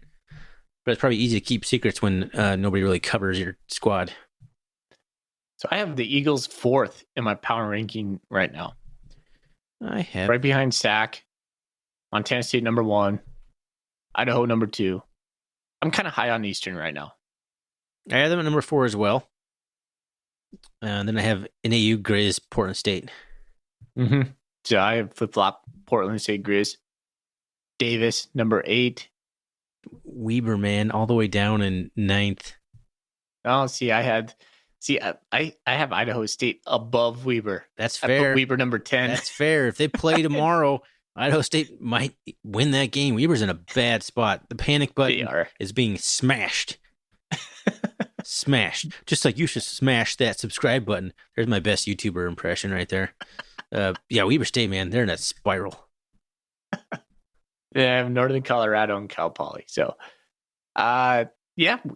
But it's probably easy to keep secrets when nobody really covers your squad. So I have the Eagles 4th in my power ranking right now. I have. Right behind Sac, Montana State number 1, Idaho number 2. I'm kind of high on Eastern right now. I have them at number 4 as well. And then I have NAU, Grizz, Portland State. Mm-hmm. So I have flip-flop Portland State Grizz. Davis, number 8. Weber, man, all the way down in 9th. Oh, I have Idaho State above Weber. That's fair. I put Weber number 10. That's fair. If they play tomorrow, Idaho State might win that game. Weber's in a bad spot. The panic button is being smashed. Smashed. Just like you should smash that subscribe button. There's my best YouTuber impression right there. Yeah, Weber State, man, they're in a spiral. Yeah, I have Northern Colorado and Cal Poly. So,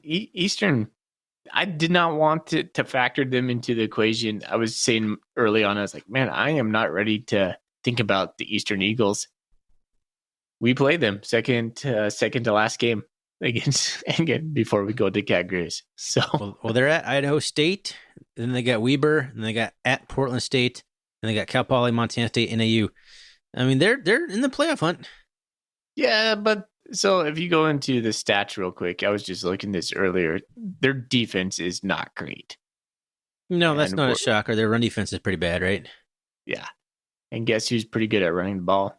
Eastern. I did not want to factor them into the equation. I was saying early on, I was like, man, I am not ready to think about the Eastern Eagles. We played them second to last game again before we go to Cat Grizz. So, well, they're at Idaho State, then they got Weber, and they got at Portland State, and they got Cal Poly, Montana State, NAU. I mean, they're in the playoff hunt. Yeah, but so if you go into the stats real quick, I was just looking this earlier. Their defense is not great. No, that's not a shocker. Their run defense is pretty bad, right? Yeah. And guess who's pretty good at running the ball?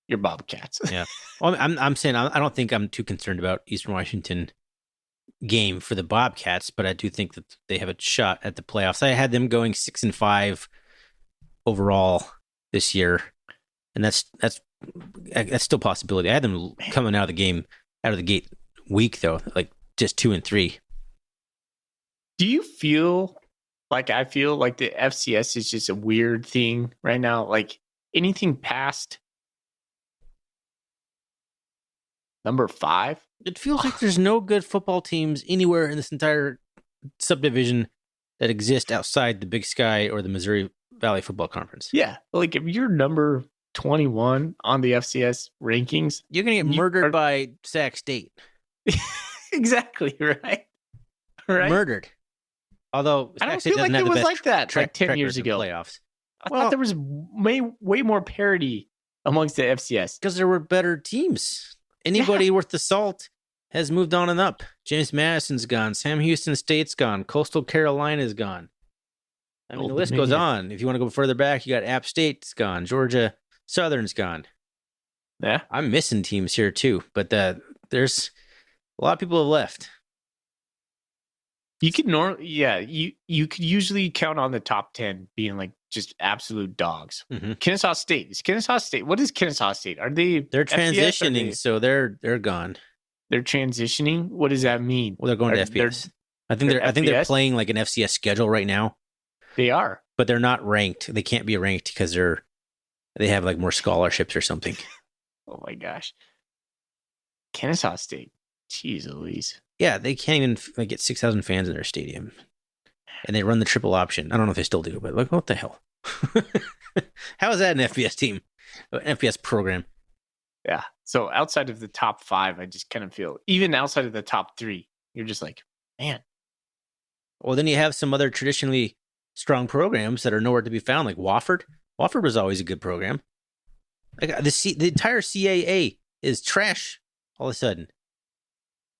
Your Bobcats. Yeah. Well, I'm saying I don't think I'm too concerned about Eastern Washington game for the Bobcats, but I do think that they have a shot at the playoffs. I had them going 6-5 overall this year, and that's still a possibility. I had them coming out of the gate weak though, like just 2-3. Do you feel like I feel like the FCS is just a weird thing right now? Like anything past number 5? It feels like there's no good football teams anywhere in this entire subdivision that exist outside the Big Sky or the Missouri Valley Football Conference. Yeah, like if you're number 21 on the FCS rankings, you're gonna get murdered by Sac State. Exactly, right. Murdered. Although I don't feel like it was like that like 10 years ago. Playoffs. I thought there was way more parity amongst the FCS because there were better teams. Anybody worth the salt has moved on and up. James Madison's gone. Sam Houston State's gone. Coastal Carolina's gone. I mean, the list goes on. If you want to go further back, you got App State's gone. Georgia Southern's gone. Yeah. I'm missing teams here too, but there's a lot of people have left. You could you could usually count on the top 10 being like just absolute dogs. Mm-hmm. Kennesaw State. What is Kennesaw State? They're transitioning, so they're gone. They're transitioning? What does that mean? Well, they're going to FBS. I think they're playing like an FCS schedule right now. They are. But they're not ranked. They can't be ranked because they have like more scholarships or something. Oh my gosh. Kennesaw State. Jeez Louise. Yeah, they can't even get 6,000 fans in their stadium. And they run the triple option. I don't know if they still do, but like, what the hell? How is that an FBS team? An FBS program? Yeah. So outside of the top 5, I just kind of feel, even outside of the top 3, you're just like, man. Well, then you have some other traditionally strong programs that are nowhere to be found, like Wofford. Wofford was always a good program. Like the entire CAA is trash all of a sudden.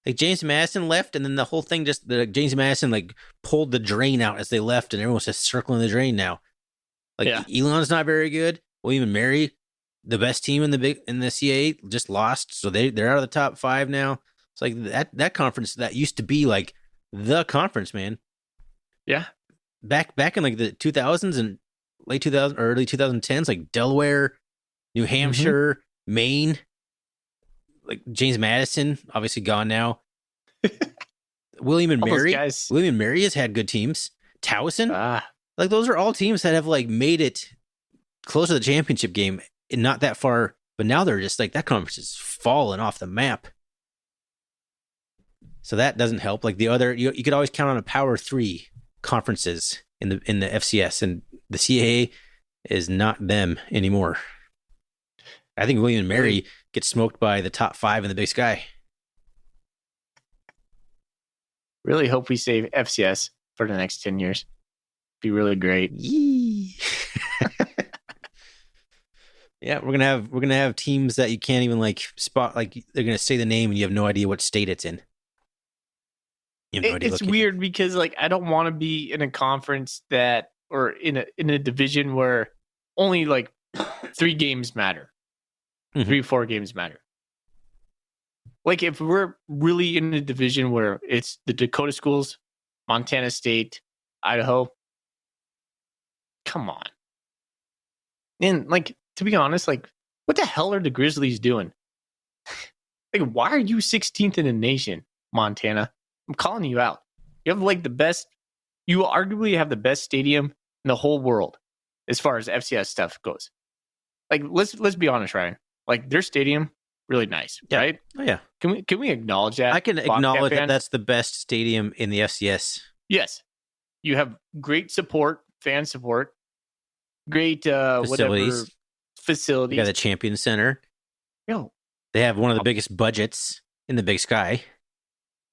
Like James Madison left, and then the whole thing James Madison like pulled the drain out as they left, and everyone's just circling the drain now. Like Elon's not very good. William and Mary, the best team in the CAA, just lost, so they're out of the top 5 now. It's like that conference that used to be like the conference, man. Yeah, back in like the 2000s and late 2000s, early 2010s, like Delaware, New Hampshire, Maine. Like James Madison, obviously gone now. William and Mary has had good teams. Towson, like those are all teams that have like made it close to the championship game and not that far. But now they're just like that conference is falling off the map. So that doesn't help. Like the other, you could always count on a Power 3 conferences in the FCS, and the CAA is not them anymore. I think William and Mary gets smoked by the top 5 in the Big Sky. Really hope we save FCS for the next 10 years. Be really great. Yee. Yeah, we're gonna have teams that you can't even like spot. Like they're gonna say the name and you have no idea what state it's in. It's weird because like I don't want to be in a conference or in a division where only like 3 games matter. Mhm. 3-4 games matter. Like if we're really in a division where it's the Dakota schools, Montana State, Idaho, come on. And like, to be honest, like, what the hell are the Grizzlies doing? Like, why are you 16th in the nation, Montana? I'm calling you out. You have like the best, you arguably have the best stadium in the whole world as far as FCS stuff goes. Like, let's be honest, Ryan. Like, their stadium, really nice, right? Oh yeah. Can we acknowledge that? I can Bobcat acknowledge that fan? that's the best stadium in the FCS. Yes. You have great support, fan support, great Facilities. facilities. They got the Champion Center. Yo, They have one of the biggest budgets in the Big Sky.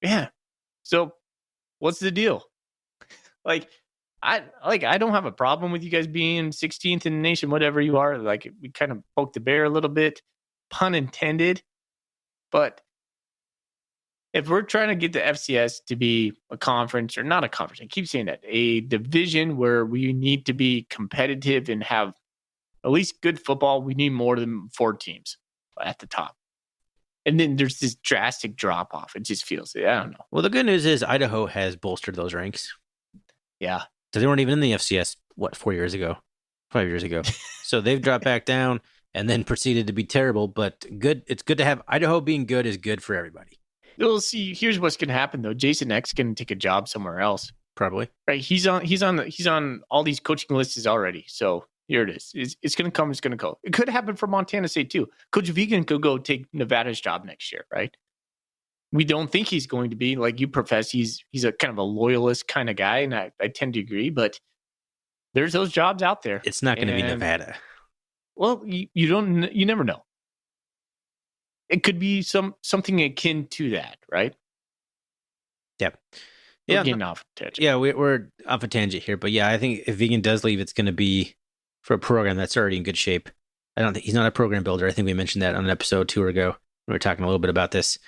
yeah. So what's the deal? I don't have a problem with you guys being 16th in the nation, whatever you are. Like, we kind of poked the bear a little bit, pun intended. But if we're trying to get the FCS to be a conference, or not a conference, I keep saying that, a division where we need to be competitive and have at least good football, we need more than 4 teams at the top. And then there's this drastic drop off. It just feels, I don't know. Well, the good news is Idaho has bolstered those ranks. Yeah. So they weren't even in the FCS, 5 years ago? So they've dropped back down and then proceeded to be terrible. But good. It's good to have Idaho being good is good for everybody. We'll see. Here's what's going to happen though. Jason X going to take a job somewhere else. Probably. Right. He's on all these coaching lists already. So here it is. It's going to come. It's going to go. It could happen for Montana State too. Coach Vegan could go take Nevada's job next year. Right. We don't think he's going to be, like you profess. He's a kind of a loyalist kind of guy, and I tend to agree. But there's those jobs out there. It's not going to be Nevada. Well, you never know. It could be something akin to that, right? Yep. We're getting off tangent. Yeah, we're off a tangent here, but yeah, I think if Vegan does leave, it's going to be for a program that's already in good shape. I don't think he's not a program builder. I think we mentioned that on an episode 2 ago. We were talking a little bit about this,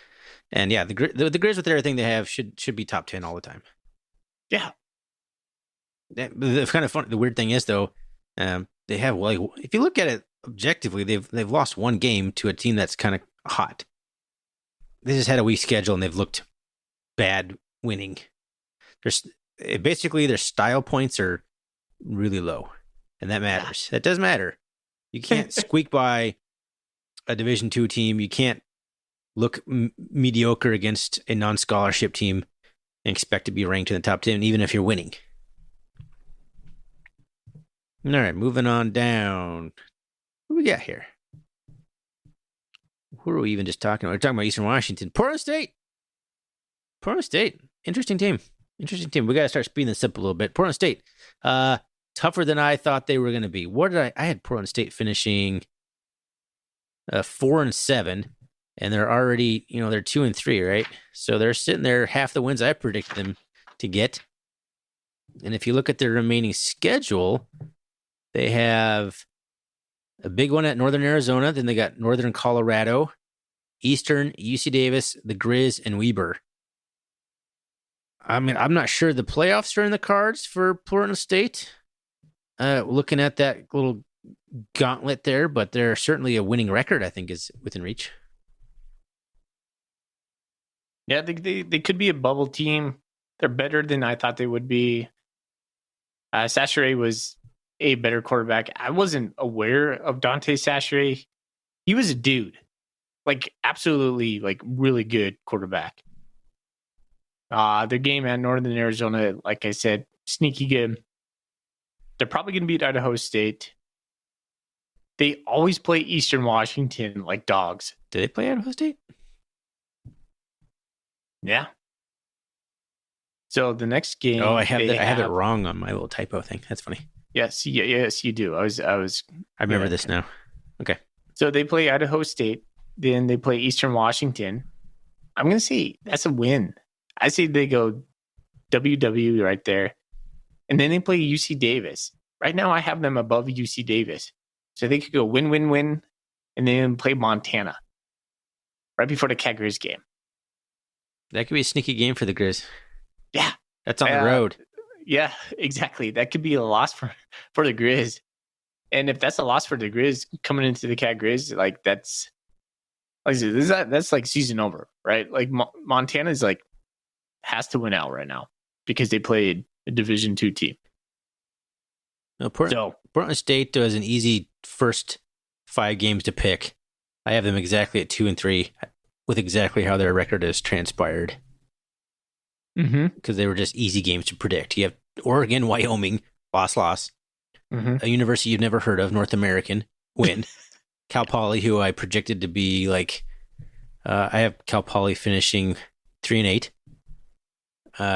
and yeah, the Grizz with everything they have should be top 10 all the time. Yeah. The kind of fun. The weird thing is though, they have, like, if you look at it objectively, they've lost one game to a team that's kind of hot. They just had a weak schedule and they've looked bad winning. Basically their style points are really low, and that matters. That does matter. You can't squeak by a Division II team. You can't look mediocre against a non-scholarship team and expect to be ranked in the top 10, even if you're winning. All right, moving on down. What do we got here? Who are we even just talking about? We're talking about Eastern Washington. Portland State. Interesting team. We got to start speeding this up a little bit. Portland State. Tougher than I thought they were going to be. I had Portland State finishing 4-7, and they're already, they're 2-3, right? So they're sitting there half the wins I predicted them to get. And if you look at their remaining schedule, they have a big one at Northern Arizona. Then they got Northern Colorado, Eastern, UC Davis, the Grizz, and Weber. I mean, I'm not sure the playoffs are in the cards for Portland State. Looking at that little gauntlet there, but they're certainly a winning record, I think, is within reach. Yeah, they could be a bubble team. They're better than I thought they would be. Sachere was a better quarterback. I wasn't aware of Dante Sachere. He was a dude. Like, absolutely, like, really good quarterback. Their game at Northern Arizona, like I said, sneaky game. They're probably going to beat Idaho State. They always play Eastern Washington like dogs. Did they play Idaho State? Yeah. So the next game. Oh, I have it wrong on my little typo thing. That's funny. Yes, you do. I remember this now. Okay. So they play Idaho State, then they play Eastern Washington. I'm going to say that's a win. I say they go WW right there. And then they play UC Davis. Right now I have them above UC Davis. So they could go win, and then play Montana right before the Cat Grizz game. That could be a sneaky game for the Grizz. Yeah. That's on the road. Yeah, exactly. That could be a loss for the Grizz. And if that's a loss for the Grizz coming into the Cat Grizz, like that's like I said, that's like season over, right? Like Montana's like has to win out right now because they played a Division II team. No, Portland State does an easy first 5 games to pick. I have them exactly at 2-3 with exactly how their record has transpired. Because they were just easy games to predict. You have Oregon, Wyoming, loss. A university you've never heard of, North American, win. Cal Poly, who I projected to be like, I have Cal Poly finishing 3-8.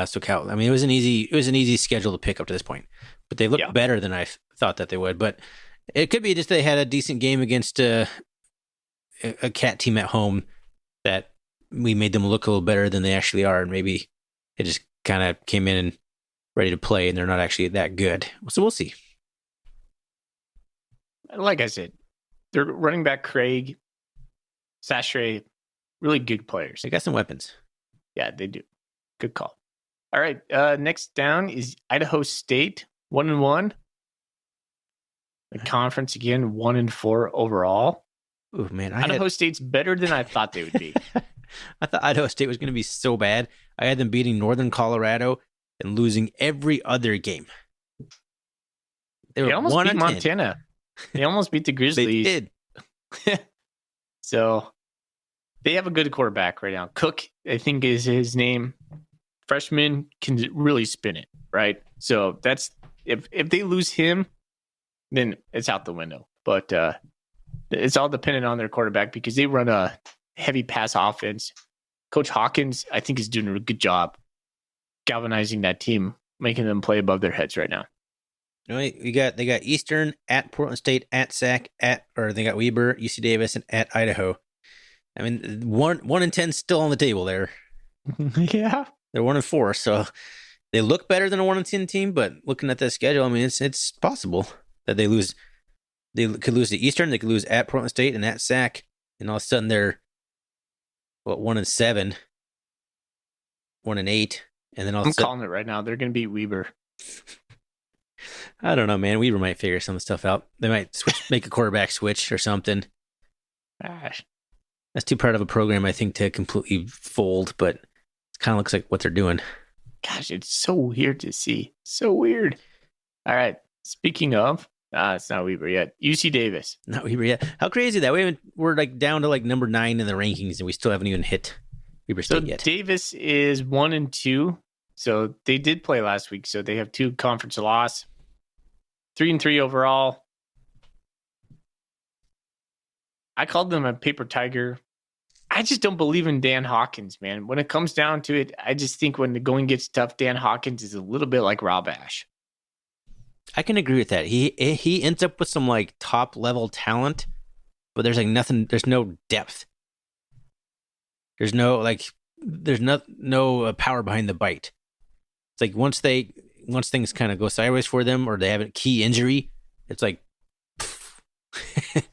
So Cal, I mean, it was an easy schedule to pick up to this point, but they look better than I thought that they would. But it could be just they had a decent game against a Cat team at home that we made them look a little better than they actually are, and maybe it just kind of came in and ready to play, and they're not actually that good. So we'll see. Like I said, they're running back Craig, Sachere, really good players. They got some weapons. Yeah, they do. Good call. All right, next down is Idaho State, 1-1. The conference again, 1-4 overall. Oh man, Idaho State's better than I thought they would be. I thought Idaho State was going to be so bad. I had them beating Northern Colorado and losing every other game. They almost beat Montana. They almost beat the Grizzlies. They did. So they have a good quarterback right now. Cook, I think, is his name. Freshman can really spin it, right? So that's if they lose him, then it's out the window. But it's all dependent on their quarterback because they run a heavy pass offense. Coach Hawkins, I think, is doing a good job galvanizing that team, making them play above their heads right now. They got Eastern at Portland State at Sac they got Weber, UC Davis, and at Idaho. I mean, 1-10 still on the table there. Yeah, they're 1-4, so they look better than a 1-10 team. But looking at the schedule, I mean, it's possible that they lose. They could lose to Eastern. They could lose at Portland State and at Sac, and all of a sudden they're 1-7, 1-8, and then I'm calling it right now. They're going to beat Weber. I don't know, man. Weaver might figure some stuff out. They might make a quarterback switch or something. Gosh. That's too part of a program, I think, to completely fold, but it kind of looks like what they're doing. Gosh, it's so weird to see. So weird. All right. Speaking of, it's not Weaver yet. UC Davis. Not Weaver yet. How crazy is that? We're like down to like number 9 in the rankings, and we still haven't even hit Weber State yet. Davis is 1-2. So they did play last week. So they have 2 conference loss, 3-3 overall. I called them a paper tiger. I just don't believe in Dan Hawkins, man. When it comes down to it, I just think when the going gets tough, Dan Hawkins is a little bit like Rob Ash. I can agree with that. He ends up with some like top level talent, but there's like nothing. There's no depth. There's no power behind the bite. It's like once things kind of go sideways for them, or they have a key injury, it's like like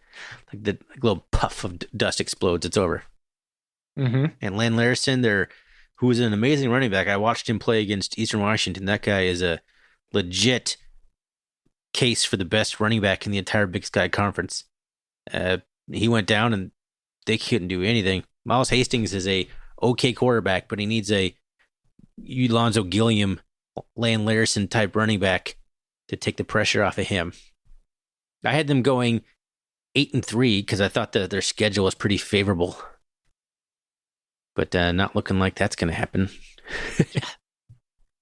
the little puff of dust explodes. It's over. Mm-hmm. And Lan Larson, who is an amazing running back. I watched him play against Eastern Washington. That guy is a legit case for the best running back in the entire Big Sky Conference. He went down and they couldn't do anything. Miles Hastings is a okay quarterback, but he needs a Alonzo Gilliam, Lan Larson type running back to take the pressure off of him. I had them going 8-3 because I thought that their schedule was pretty favorable, but not looking like that's going to happen.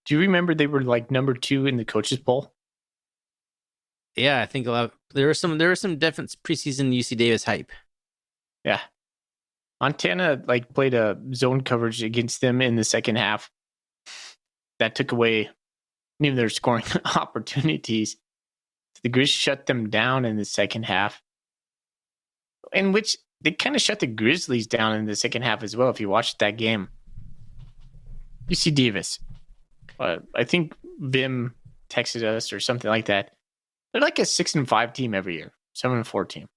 Do you remember they were like number 2 in the coaches poll? Yeah, I think there was some definite preseason UC Davis hype. Yeah, Montana like played a zone coverage against them in the second half. That took away even their scoring opportunities. The Grizz shut them down in the second half, in which they kind of shut the Grizzlies down in the second half as well. If you watched that game, UC Davis, I think Vim texted us or something like that. They're like a 6-5 team every year, 7-4 team.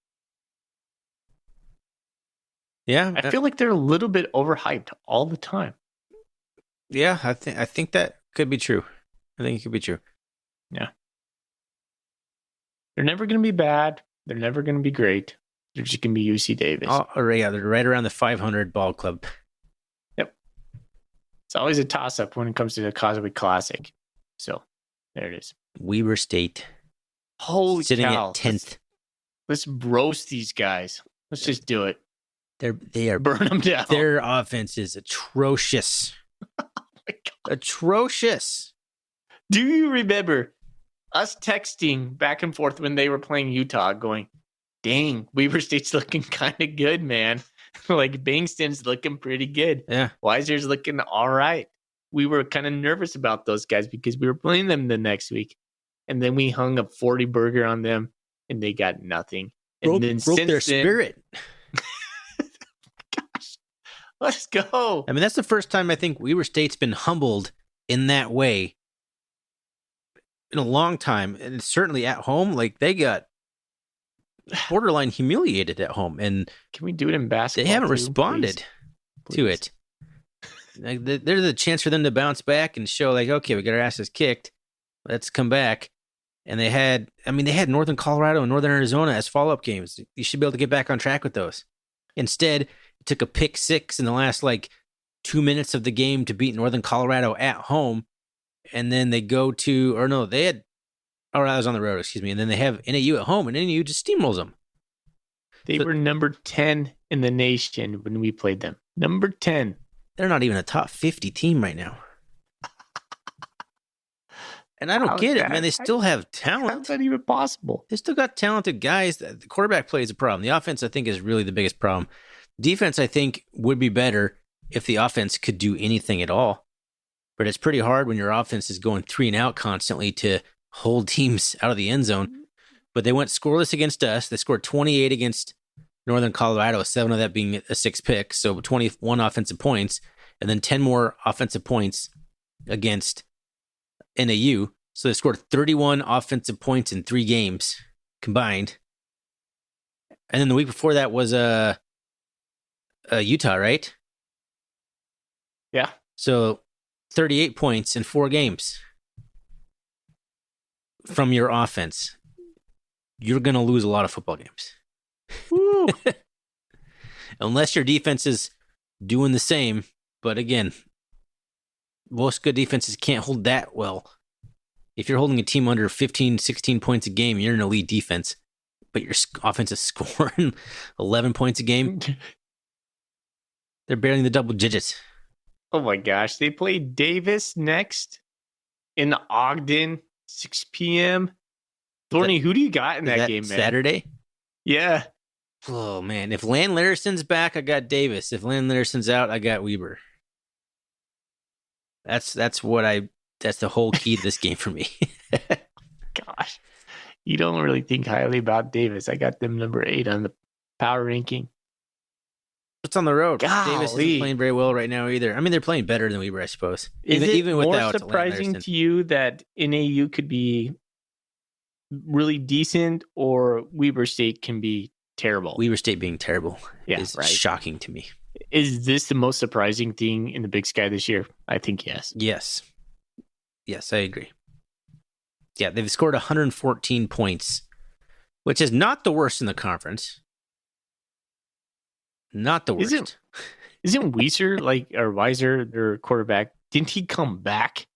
Yeah, I feel like they're a little bit overhyped all the time. Yeah, I think that could be true. I think it could be true. Yeah. They're never going to be bad. They're never going to be great. They're just going to be UC Davis. Yeah, they're right around the 500 ball club. Yep. It's always a toss-up when it comes to the Cosmic Classic. So, there it is. Weber State. Holy sitting cow. at 10th. Let's roast these guys. Let's just do it. They are burn them down. Their offense is atrocious. Oh my God. Atrocious. Do you remember us texting back and forth when they were playing Utah going, dang, Weber State's looking kind of good, man. Like Bingston's looking pretty good. Yeah. Weiser's looking all right. We were kind of nervous about those guys because we were playing them the next week. And then we hung a 40 burger on them and they got nothing. And broke their spirit. Gosh, let's go. I mean, that's the first time I think Weber State's been humbled in that way in a long time. And certainly at home, like they got borderline humiliated at home. And can we do it in basketball? They haven't responded to it. Like, there's a chance for them to bounce back and show like, okay, we got our asses kicked. Let's come back. And they had Northern Colorado and Northern Arizona as follow-up games. You should be able to get back on track with those. Instead, it took a pick six in the last 2 minutes of the game to beat Northern Colorado at home. And then they go to, or no, they had, I was on the road, excuse me. And then they have NAU at home and NAU just steamrolls them. They were number 10 in the nation when we played them. Number 10. They're not even a top 50 team right now. And I don't get it, man. They still have talent. How's that even possible? They still got talented guys. The quarterback play is a problem. The offense, I think, is really the biggest problem. Defense, I think, would be better if the offense could do anything at all. But it's pretty hard when your offense is going 3 and out constantly to hold teams out of the end zone. But they went scoreless against us. They scored 28 against Northern Colorado, 7 of that being a 6 pick. So 21 offensive points, and then 10 more offensive points against NAU. So they scored 31 offensive points in 3 games combined. And then the week before that was Utah, right? Yeah. So 38 points in 4 games from your offense. You're going to lose a lot of football games. Woo. Unless your defense is doing the same. But again, most good defenses can't hold that well. If you're holding a team under 15, 16 points a game, you're an elite defense. But your offense is scoring 11 points a game. They're barely in the double digits. Oh my gosh. They play Davis next in Ogden, 6 p.m. Thorny, who do you got in that game, man? Saturday? Yeah. Oh, man. If Land Larison's back, I got Davis. If Land Larison's out, I got Weber. That's the whole key to this game for me. Gosh. You don't really think highly about Davis. I got them number 8 on the power ranking. It's on the road. Golly. Davis isn't playing very well right now either. I mean, they're playing better than Weber, I suppose. Is it even more without surprising to you that NAU could be really decent or Weber State can be terrible? Weber State being terrible is right. Shocking to me. Is this the most surprising thing in the Big Sky this year? I think yes. Yes, I agree. Yeah, they've scored 114 points, which is not the worst in the conference. Not the worst. Isn't Weiser, their quarterback, didn't he come back?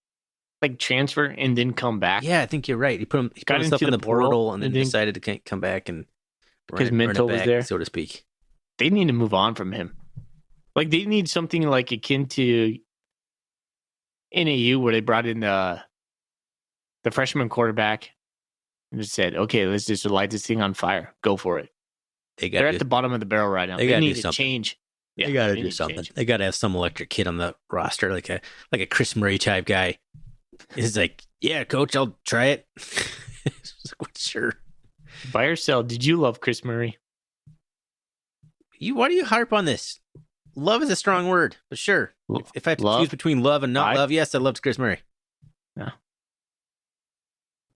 Transfer and then come back? Yeah, I think you're right. He put himself in the portal and then decided to come back and because Mental was there, so to speak. They need to move on from him. They need something akin to NAU where they brought in the freshman quarterback and just said, okay, let's just light this thing on fire. Go for it. They're at the bottom of the barrel right now. They need to change. Yeah, they got to do something. They got to have some electric kid on the roster, like a Chris Murray type guy. He's like, yeah, coach, I'll try it. Sure. Buy or sell. Did you love Chris Murray? Why do you harp on this? Love is a strong word, but sure. If I have to choose between love and not love, yes, I loved Chris Murray. Yeah.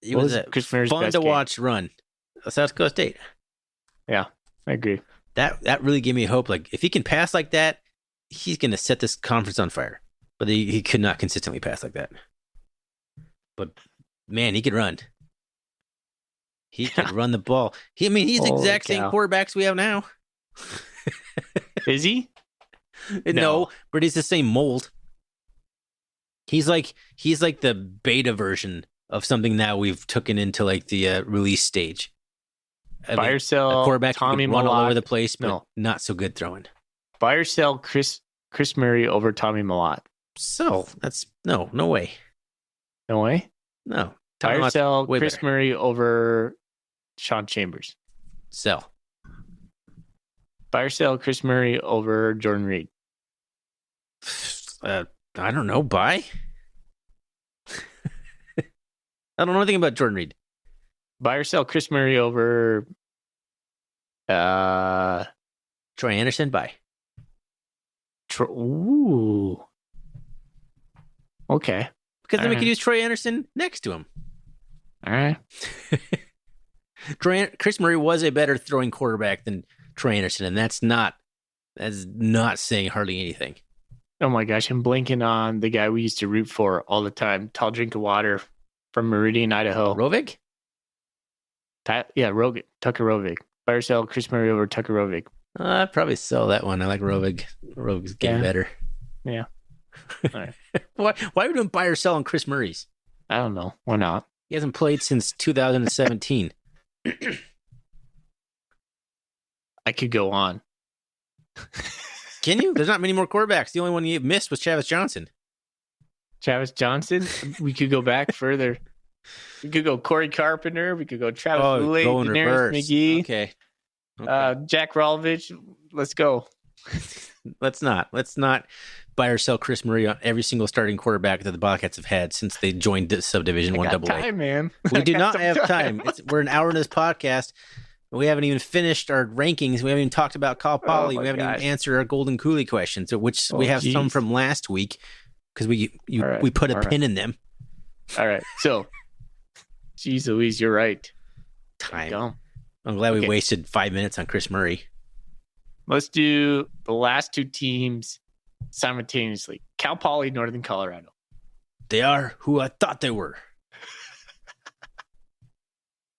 It was Chris Murray's fun best to game. watch run. South Dakota State. Yeah, I agree. That really gave me hope. If he can pass like that, he's going to set this conference on fire. But he could not consistently pass like that. But, man, he could run. He could run the ball. He's the exact same quarterbacks we have now. Is he? No, but he's the same mold. He's like the beta version of something that we've taken into like the release stage. Buy or sell. A quarterback Tommy can run all Malott. over the place, but not so good throwing. Buy or sell Chris Murray over Tommy Malott. So that's no way. No way. No. Buy or sell Chris better. Murray over Sean Chambers. Sell. Buy or sell Chris Murray over Jordan Reed. I don't know. Buy. I don't know anything about Jordan Reed. Buy or sell Chris Murray over Troy Anderson. Buy. Ooh. Okay. Because then we could use Troy Anderson next to him. All right. Chris Murray was a better throwing quarterback than Troy Anderson, and that's not saying hardly anything. Oh my gosh, I'm blanking on the guy we used to root for all the time. Tall drink of water from Meridian, Idaho. Rovig? Tucker Rovig. Buy or sell Chris Murray over Tucker Rovig. I'd probably sell that one. I like Rovig. Rovig's getting better. Yeah. All right. Why are we doing buy or sell on Chris Murray's? I don't know. Why not? He hasn't played since 2017. I could go on. Can you? There's not many more quarterbacks. The only one you missed was Travis Johnson. Travis Johnson? We could go back further. We could go Corey Carpenter. We could go Travis Boulay, Daenerys McGee. Okay. Jack Rolovich. Let's go. Let's not buy or sell Chris Murray on every single starting quarterback that the Bobcats have had since they joined the Subdivision 1AA. Time, man. We do not have time. We're an hour in this podcast. We haven't even finished our rankings. We haven't even talked about Cal Poly. We haven't even answered our Golden Coolie questions, which we have some from last week because we put a pin in them. All right. So, geez Louise, you're right. Time. I'm glad we wasted 5 minutes on Chris Murray. Let's do the last two teams simultaneously. Cal Poly, Northern Colorado. They are who I thought they were.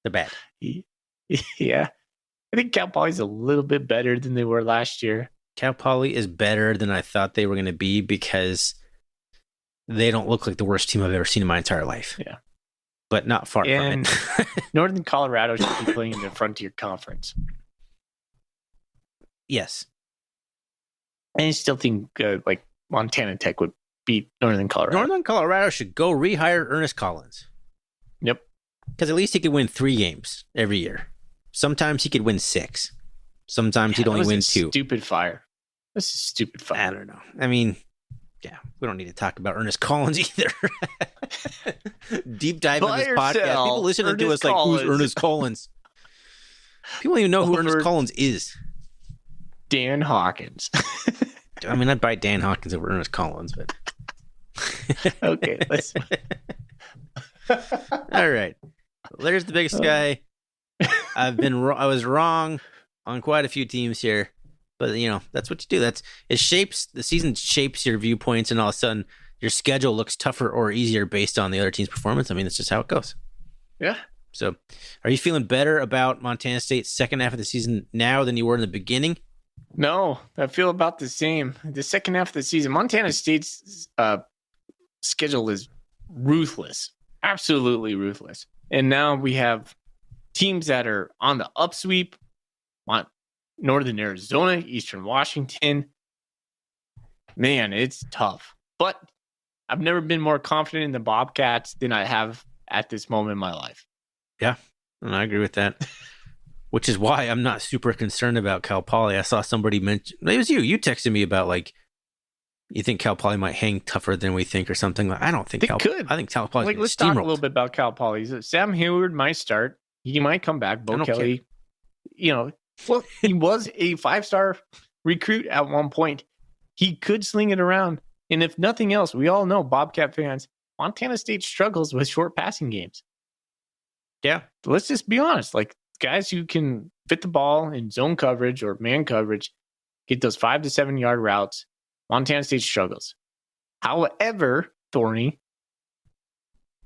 They're bad. Yeah. I think Cal Poly's a little bit better than they were last year. Cal Poly is better than I thought they were going to be because they don't look like the worst team I've ever seen in my entire life. Yeah. But not far from it. Northern Colorado should be playing in the Frontier Conference. Yes. And I still think like Montana Tech would beat Northern Colorado. Northern Colorado should go rehire Ernest Collins. Yep. Because at least he could win 3 games every year. Sometimes he could win 6. Sometimes he'd only win 2. Stupid fire. This is stupid fire. I don't know. I mean, yeah, we don't need to talk about Ernest Collins either. Deep dive into this podcast. People listening to us like, who's Ernest Collins? People don't even know who Ernest Collins is. Dan Hawkins. I mean, I'd buy Dan Hawkins over Ernest Collins, but okay, let's. All right. Well, there's the biggest guy. I was wrong on quite a few teams here, but that's what you do. The season shapes your viewpoints, and all of a sudden your schedule looks tougher or easier based on the other team's performance. I mean, that's just how it goes. Yeah. So, are you feeling better about Montana State's second half of the season now than you were in the beginning? No, I feel about the same. The second half of the season, Montana State's schedule is ruthless, absolutely ruthless. And now we have teams that are on the upsweep, Northern Arizona, Eastern Washington. Man, it's tough. But I've never been more confident in the Bobcats than I have at this moment in my life. Yeah, and I agree with that. Which is why I'm not super concerned about Cal Poly. I saw somebody mention, it was you. You texted me about you think Cal Poly might hang tougher than we think or something. I don't think Cal could. I think Cal Poly. Let's talk a little bit about Cal Poly. Sam Hayward might start. He might come back. Bo Kelly, he was a 5-star recruit at one point. He could sling it around. And if nothing else, we all know, Bobcat fans, Montana State struggles with short passing games. Yeah, let's just be honest. Guys who can fit the ball in zone coverage or man coverage, get those 5 to 7 yard routes, Montana State struggles. However, Thorny,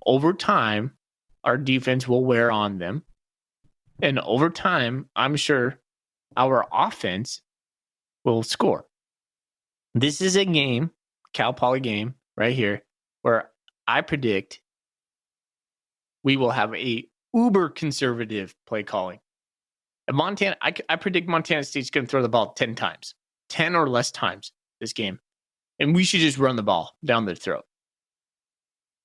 over time, our defense will wear on them. And over time, I'm sure our offense will score. This is a game, Cal Poly game right here, where I predict we will have a uber conservative play calling. And Montana, I predict Montana State's going to throw the ball 10 times, 10 or less times this game. And we should just run the ball down their throat.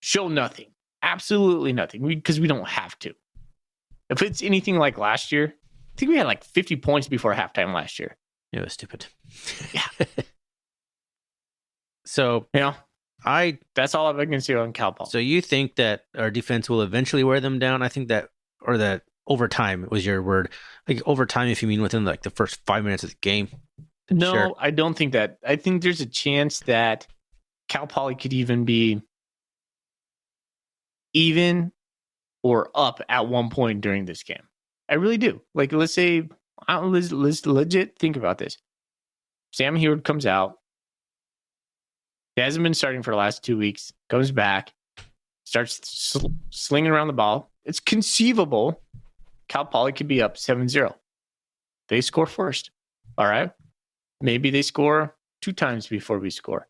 Show nothing. Absolutely nothing. Because we don't have to. If it's anything like last year, I think we had like 50 points before halftime last year. It was stupid. Yeah. So, that's all I can see on Cal Poly. So you think that our defense will eventually wear them down? I think that over time was your word. Like over time, if you mean within like the first 5 minutes of the game. No, sure. I don't think that. I think there's a chance that Cal Poly could even be even or up at one point during this game. I really do. Like, let's say, let's legit think about this. Sam Heward comes out. He hasn't been starting for the last 2 weeks. Comes back. Starts slinging around the ball. It's conceivable Cal Poly could be up 7-0. They score first. All right. Maybe they score 2 times before we score.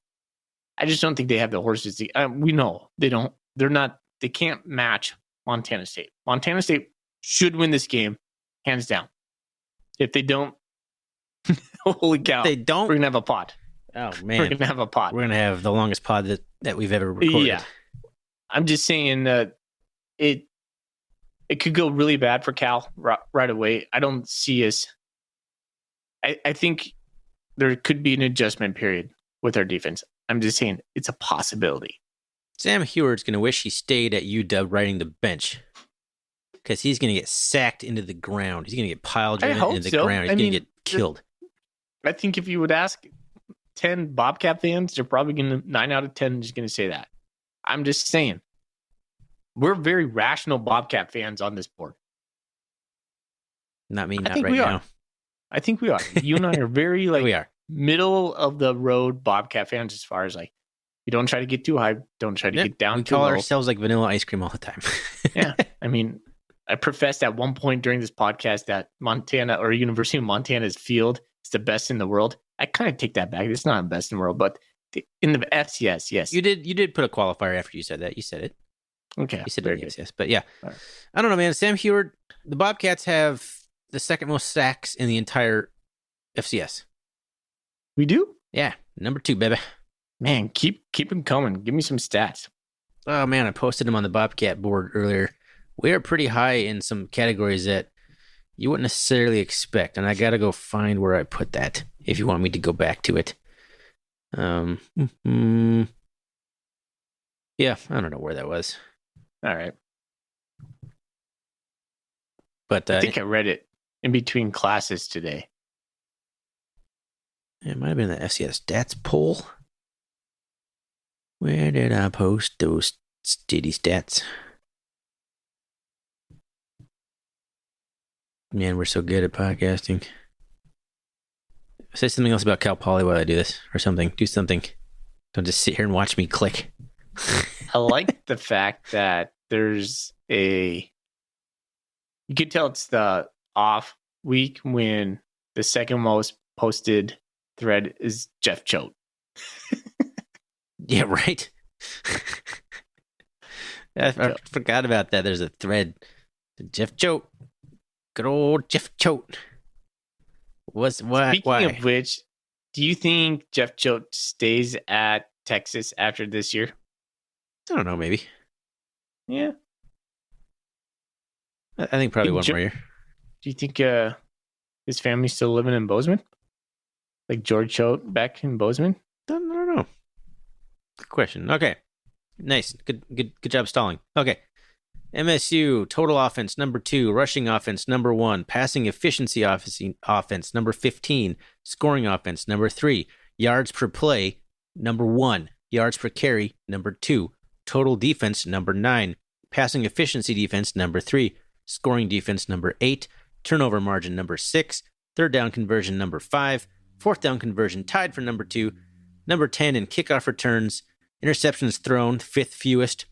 I just don't think they have the horses. We know they don't. They're not. They can't match Montana State. Montana State should win this game, hands down. If they don't, holy cow! If they don't, we're gonna have a pod. Oh man, we're gonna have a pod. We're gonna have the longest pod that we've ever recorded. Yeah, I'm just saying that it could go really bad for Cal right away. I don't see us. I think there could be an adjustment period with our defense. I'm just saying it's a possibility. Sam Heward's going to wish he stayed at UW riding the bench because he's going to get sacked into the ground. He's going to get piled driven into the ground. He's going to get killed. I think if you would ask 10 Bobcat fans, they're probably going to 9 out of 10 is going to say that. I'm just saying we're very rational Bobcat fans on this board. Not me, not I think right we now. Are. I think we are. You and I are very we are middle of the road Bobcat fans as far as like, you don't try to get too high. Don't try to get down too low. We call ourselves like vanilla ice cream all the time. Yeah. I mean, I professed at one point during this podcast that Montana or University of Montana's field is the best in the world. I kind of take that back. It's not the best in the world, but in the FCS, yes. You did put a qualifier after you said that. You said it. Okay. You said it, yes. But yeah. Right. I don't know, man. Sam Heward, the Bobcats have the second most sacks in the entire FCS. We do? Yeah. Number 2, baby. Man, keep them coming. Give me some stats. Oh, man, I posted them on the Bobcat board earlier. We are pretty high in some categories that you wouldn't necessarily expect, and I got to go find where I put that if you want me to go back to it. Yeah, I don't know where that was. All right. But I think I read it in between classes today. It might have been the FCS stats poll. Where did I post those steady stats? Man, we're so good at podcasting. Say something else about Cal Poly while I do this, or something. Do something. Don't just sit here and watch me click. I like the fact that there's you could tell it's the off week when the second most posted thread is Jeff Choate. Yeah, right. I forgot about that. There's a thread. Jeff Choate. Good old Jeff Choate. Speaking of which, do you think Jeff Choate stays at Texas after this year? I don't know, maybe. Yeah. I think probably one more year. Do you think his family's still living in Bozeman? Like George Choate back in Bozeman? I don't know. Good question. Okay. Nice. Good job stalling. Okay. MSU, total offense, number 2. Rushing offense, number 1. Passing efficiency offense, number 15. Scoring offense, number 3. Yards per play, number 1. Yards per carry, number 2. Total defense, number 9. Passing efficiency defense, number 3. Scoring defense, number 8. Turnover margin, number 6. Third down conversion, number 5. Fourth down conversion, tied for number 2. Number 10 in kickoff returns. Interceptions thrown, 5th fewest.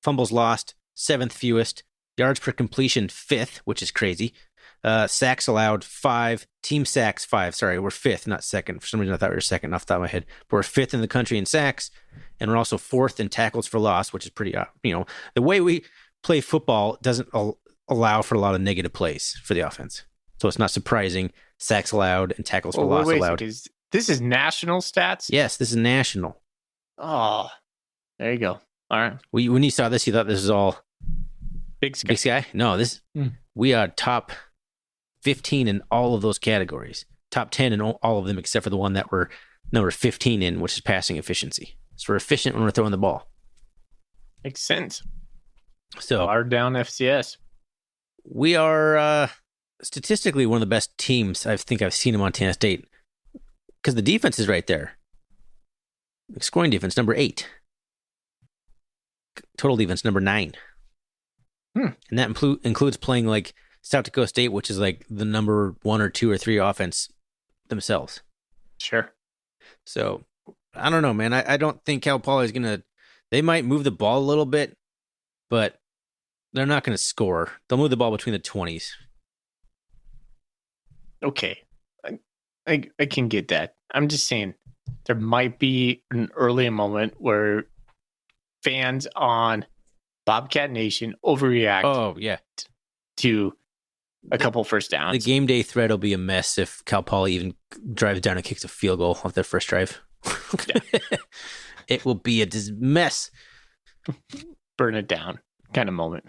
Fumbles lost, 7th fewest. Yards per completion, 5th, which is crazy. Sacks allowed, 5. Team sacks, 5. Sorry, we're 5th, not 2nd. For some reason, I thought we were 2nd off the top of my head. But we're 5th in the country in sacks, and we're also 4th in tackles for loss, which is pretty, the way we play football doesn't allow for a lot of negative plays for the offense. So it's not surprising. Sacks allowed and tackles for loss allowed. This is national stats? Yes, this is national. Oh, there you go. All right. When you saw this, you thought this was all Big Sky? Big Sky? No, we are top 15 in all of those categories. Top 10 in all of them, except for the one that we're number 15 in, which is passing efficiency. So we're efficient when we're throwing the ball. Makes sense. So our down FCS. We are statistically one of the best teams I think I've seen in Montana State, because the defense is right there. Scoring defense, number 8. Total defense, number 9. And that includes playing like South Dakota State, which is like the number 1 or 2 or 3 offense themselves. Sure. So I don't know, man. I don't think Cal Poly is going to, they might move the ball a little bit, but they're not going to score. They'll move the ball between the 20s. Okay. I can get that. I'm just saying there might be an early moment where fans on Bobcat Nation overreact. Oh, yeah. To a couple first downs. The game day thread will be a mess if Cal Poly even drives down and kicks a field goal off their first drive. It will be a mess. Burn it down kind of moment.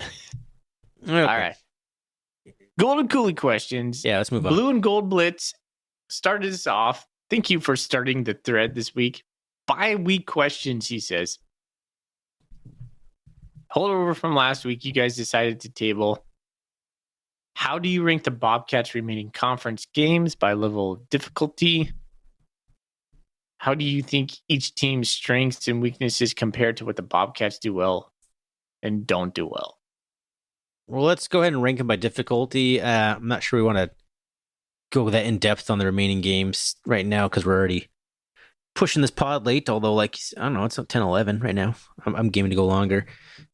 Okay. All right. Golden Coolie questions. Yeah, let's move on. Blue and Gold Blitz started us off. Thank you for starting the thread this week. Bi-week questions, he says. Holdover from last week, you guys decided to table. How do you rank the Bobcats' remaining conference games by level of difficulty? How do you think each team's strengths and weaknesses compare to what the Bobcats do well and don't do well? Well, let's go ahead and rank them by difficulty. I'm not sure we want to go that in depth on the remaining games right now because we're already pushing this pod late. Although, I don't know, it's 10-11 right now. I'm gaming to go longer.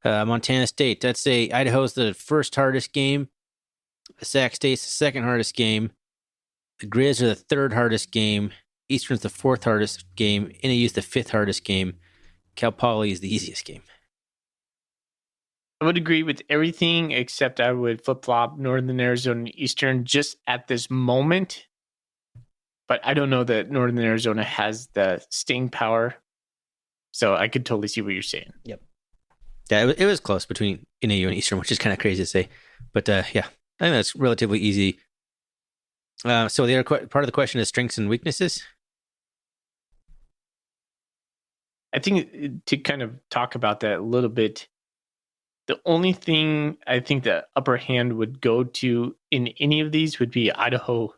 Montana State, I'd say Idaho's the first hardest game. Sac State's the second hardest game. The Grizz are the third hardest game. Eastern's the fourth hardest game. NAU's the fifth hardest game. Cal Poly is the easiest game. I would agree with everything except I would flip-flop Northern Arizona and Eastern just at this moment. But I don't know that Northern Arizona has the staying power. So I could totally see what you're saying. Yep. Yeah, it was close between NAU and Eastern, which is kind of crazy to say. But yeah, I think that's relatively easy. So the other part of the question is strengths and weaknesses. I think to kind of talk about that a little bit, the only thing I think the upper hand would go to in any of these would be Idaho's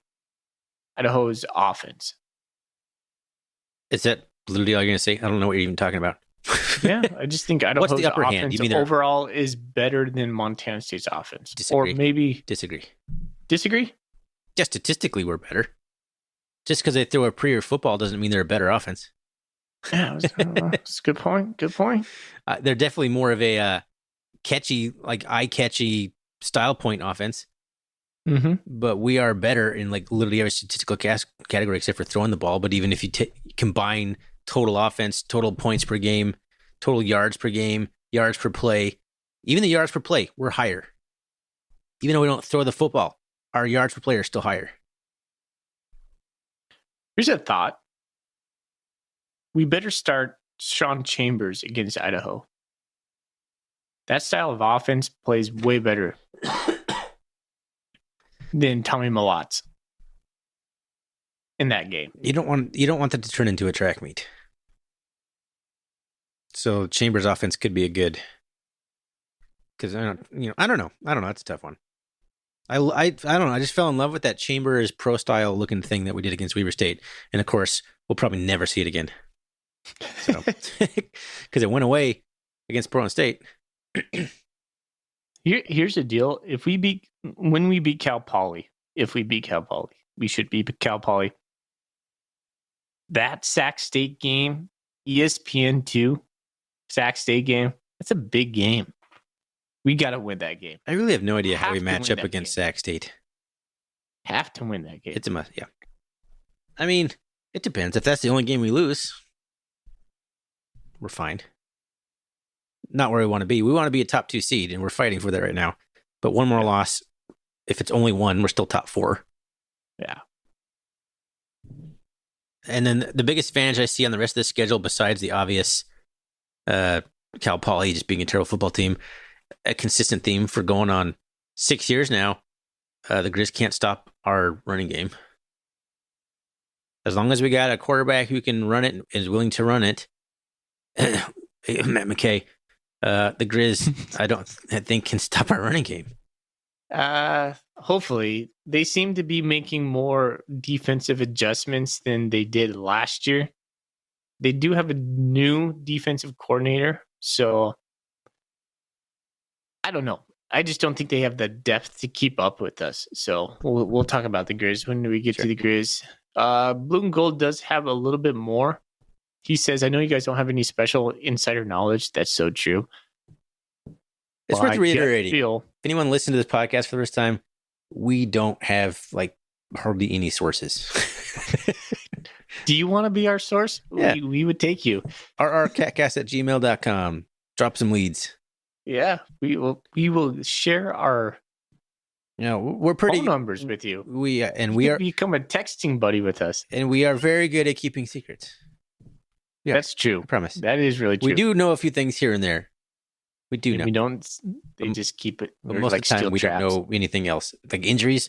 offense. Is that literally all you're going to say? I don't know what you're even talking about. Yeah, I just think Idaho's What's the upper offense hand? You mean overall is better than Montana State's offense. Disagree. Or maybe... Disagree? Yeah, statistically, we're better. Just because they throw a prettier football doesn't mean they're a better offense. Yeah, that's a good point. Good point. They're definitely more of a catchy, eye-catchy style point offense. Mm-hmm. But we are better in literally every statistical category except for throwing the ball. But even if you combine total offense, total points per game, total yards per game, yards per play, even the yards per play, we're higher. Even though we don't throw the football, our yards per play are still higher. Here's a thought. We better start Sean Chambers against Idaho. That style of offense plays way better than Tommy Malotz in that game. You don't want that to turn into a track meet. So Chambers' offense could be a good, because I don't know. That's a tough one. I don't know. I just fell in love with that Chambers pro style looking thing that we did against Weber State, and of course we'll probably never see it again. So because it went away against Portland State. Here's the deal: when we beat Cal Poly, we should beat Cal Poly. That Sac State game, ESPN2, Sac State game, that's a big game. We got to win that game. I really have no idea how Have we to match win up that against game. Sac State. Have to win that game. It's a must, yeah. I mean, it depends. If that's the only game we lose, we're fine. Not where we want to be. We want to be a top 2 seed, and we're fighting for that right now. But one more loss, if it's only one, we're still top 4. Yeah. And then the biggest advantage I see on the rest of the schedule, besides the obvious Cal Poly just being a terrible football team, a consistent theme for going on 6 years now, the Grizz can't stop our running game. As long as we got a quarterback who can run it and is willing to run it, Matt McKay, the Grizz, I think can stop our running game. Hopefully. They seem to be making more defensive adjustments than they did last year. They do have a new defensive coordinator, so I don't know. I just don't think they have the depth to keep up with us. So we'll talk about the Grizz when we get to the Grizz. Blue and Gold does have a little bit more. He says, I know you guys don't have any special insider knowledge. That's so true. It's worth reiterating. If anyone listening to this podcast for the first time, we don't have like hardly any sources. Do you want to be our source? Yeah. We would take you. rrcatcast@gmail.com. Drop some leads. Yeah, we will share our we're pretty phone numbers with you. We You become a texting buddy with us. And we are very good at keeping secrets. Yeah, that's true. I promise. That is really true. We do know a few things here and there. We do know. We don't. They just keep it. But most of the time, we don't know anything else. Like injuries.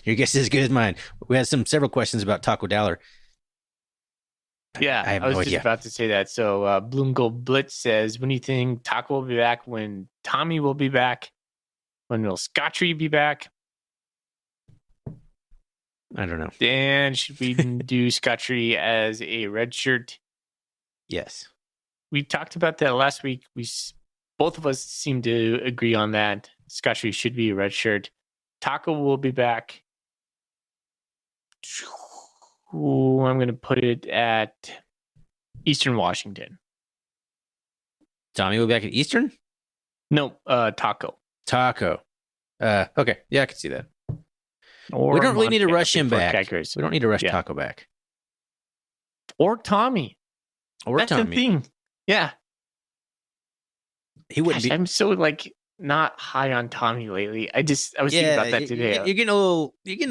Your guess is as good as mine. We had several questions about Taco Dowler. Yeah, I was just about to say that. So Bloom Gold Blitz says, when do you think Taco will be back? When Tommy will be back? When will Scottree be back? I don't know. Dan, should we do Scottree as a red shirt? Yes. We talked about that last week. Both of us seem to agree on that. Scottree should be a red shirt. Taco will be back. Ooh, I'm going to put it at Eastern Washington. Tommy will be back at Eastern? No, Taco. Taco. Okay. Yeah, I can see that. Or we don't really need to Montana rush him back. Kickers. We don't need to rush Taco back. Or Tommy. That's Tommy. the thing. Yeah. He wouldn't be. I'm so not high on Tommy lately. I was thinking about that today. You're getting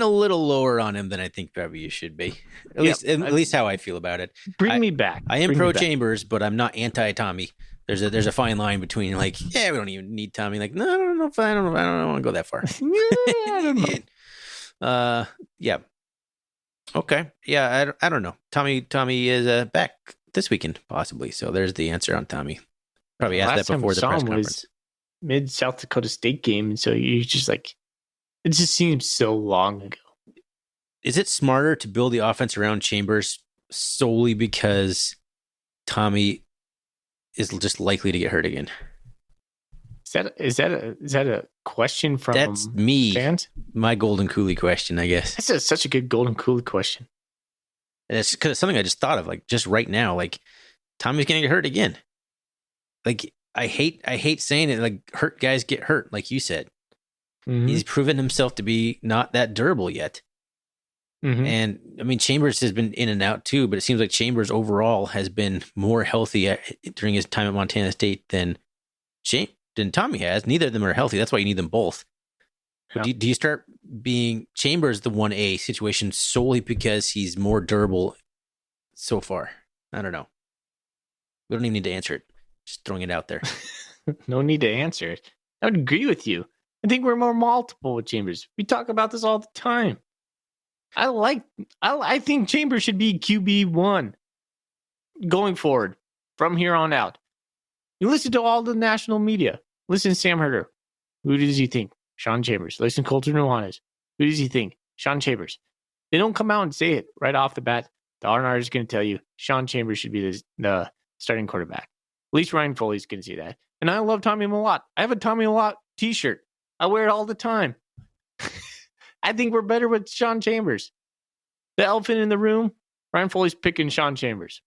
a little lower on him than I think probably you should be. At least how I feel about it. Bring me back. I am pro Chambers, but I'm not anti Tommy. There's a fine line between we don't even need Tommy. I don't know if I don't want to go that far. I don't know. Yeah. Okay. Yeah, I don't know. Tommy is back this weekend possibly. So there's the answer on Tommy. Probably asked that before the press conference. Mid South Dakota State game, and so you just it just seems so long ago. Is it smarter to build the offense around Chambers solely because Tommy is just likely to get hurt again? Is that a question from that's me fans? My Golden Coolie question, I guess. That's such a good Golden Coolie question. And it's because it's something I just thought of, just right now. Tommy's gonna get hurt again. I hate saying it. Hurt guys get hurt, like you said. Mm-hmm. He's proven himself to be not that durable yet. Mm-hmm. And I mean, Chambers has been in and out too, but it seems like Chambers overall has been more healthy during his time at Montana State than Tommy has. Neither of them are healthy. That's why you need them both. Yeah. Do you start being Chambers the 1A situation solely because he's more durable so far? I don't know. We don't even need to answer it. Just throwing it out there. No need to answer it. I would agree with you. I think we're more multiple with Chambers. We talk about this all the time. I think Chambers should be QB1 going forward from here on out. You listen to all the national media. Listen to Sam Herder. Who does he think? Sean Chambers. Listen to Colton Nuanez. Who does he think? Sean Chambers. They don't come out and say it right off the bat. The R&R is going to tell you Sean Chambers should be the starting quarterback. At least Ryan Foley's going to see that. And I love Tommy Malott. I have a Tommy Malott t-shirt. I wear it all the time. I think we're better with Sean Chambers. The elephant in the room, Ryan Foley's picking Sean Chambers.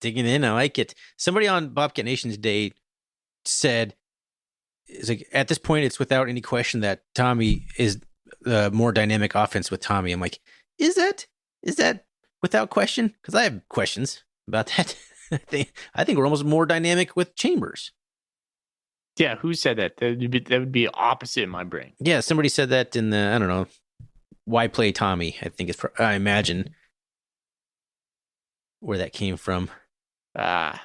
Digging in, I like it. Somebody on Bobcat Nation's Day said, "Is like at this point, it's without any question that Tommy is the more dynamic offense with Tommy." I'm like, is that without question? Because I have questions about that. I think we're almost more dynamic with Chambers. Yeah, who said that? That would be opposite in my brain. Yeah, somebody said that in the, I don't know, Why Play Tommy, I think I imagine where that came from. I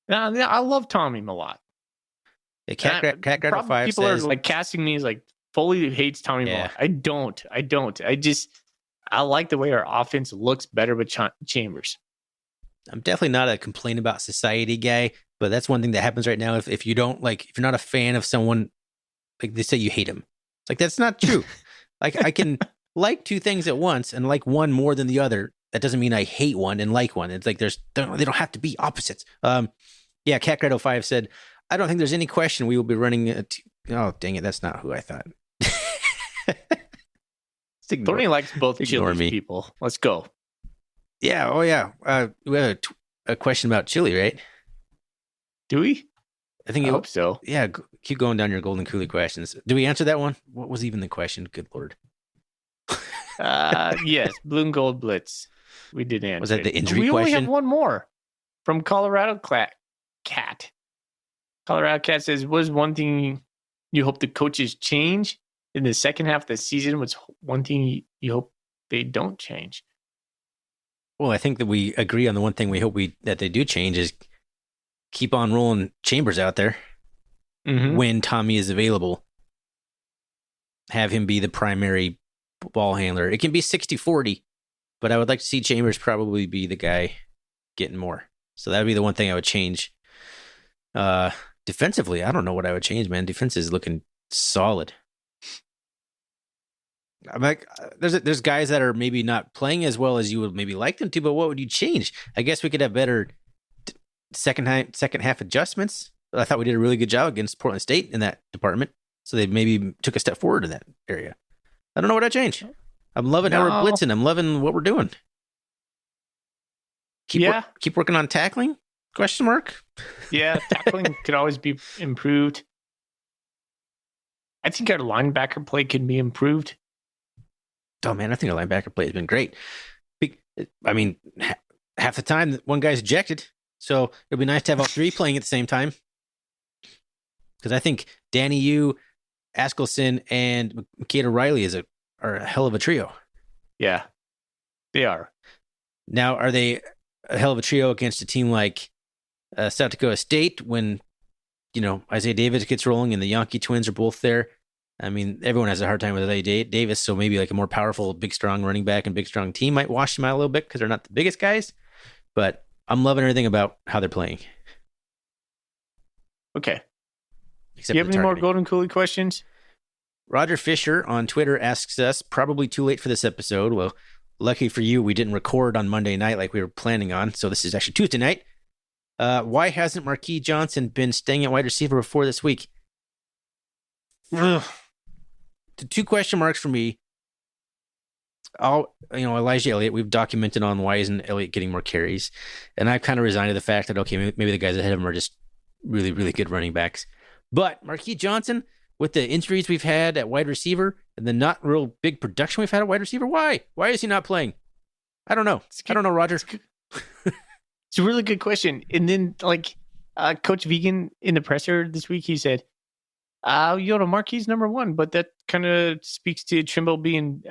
love Tommy a lot. Yeah, Cat Rattle 5 people says, are like casting me as like Foley hates Tommy Moore. I don't. I like the way our offense looks better with Chambers. I'm definitely not a complain about society guy, but that's one thing that happens right now. If you don't like, if you're not a fan of someone, like they say you hate him. It's like, that's not true. Like I can like two things at once and like one more than the other. That doesn't mean I hate one and like one. It's like they don't have to be opposites. Yeah, CatGredo5 said, I don't think there's any question we will be running. Oh, dang it. That's not who I thought. Tony likes both Chili people. Let's go. Yeah. Oh, yeah. We have a question about Chili, right? Do we? I hope so. Yeah. Keep going down your Golden Coolie questions. Do we answer that one? What was even the question? Good Lord. Yes. Blue and Gold Blitz. We did answer. Was that the injury question? We only have one more from Colorado Cat. Colorado Cat says, what is one thing you hope the coaches change in the second half of the season? What's one thing you hope they don't change? Well, I think that we agree on the one thing we hope that they do change is keep on rolling Chambers out there when Tommy is available. Have him be the primary ball handler. It can be 60-40, but I would like to see Chambers probably be the guy getting more. So that would be the one thing I would change. Defensively, I don't know what I would change, man. Defense is looking solid. I'm like, there's guys that are maybe not playing as well as you would maybe like them to, but what would you change? I guess we could have better second half adjustments. I thought we did a really good job against Portland State in that department, so they maybe took a step forward in that area. I don't know what I'd change. I'm loving how we're blitzing. I'm loving what we're doing. Keep working on tackling? Question mark? Yeah, tackling could always be improved. I think our linebacker play can be improved. Oh, man, I think our linebacker play has been great. I mean, half the time, one guy's ejected, so it'd be nice to have all three playing at the same time. Because I think Danny Yu, Askelson, and Makeda Riley are a hell of a trio. Yeah, they are. Now, are they a hell of a trio against a team like South Dakota State when, Isaiah Davis gets rolling and the Yankee twins are both there? I mean, everyone has a hard time with Isaiah Davis, so maybe like a more powerful, big, strong running back and big, strong team might wash them out a little bit because they're not the biggest guys. But I'm loving everything about how they're playing. Okay. Do you have any more Golden Coolie questions? Roger Fisher on Twitter asks us, probably too late for this episode. Well, lucky for you, we didn't record on Monday night like we were planning on, so this is actually Tuesday night. Why hasn't Marquis Johnson been staying at wide receiver before this week? The two question marks for me. Elijah Elliott, we've documented on why isn't Elliott getting more carries. And I've kind of resigned to the fact that, okay, maybe the guys ahead of him are just really, really good running backs. But Marquis Johnson, with the injuries we've had at wide receiver and the not real big production we've had at wide receiver, why? Why is he not playing? I don't know. I don't know, Roger. It's a really good question. And then, Coach Vegan in the presser this week, he said, Marquis number one, but that kind of speaks to Trimble being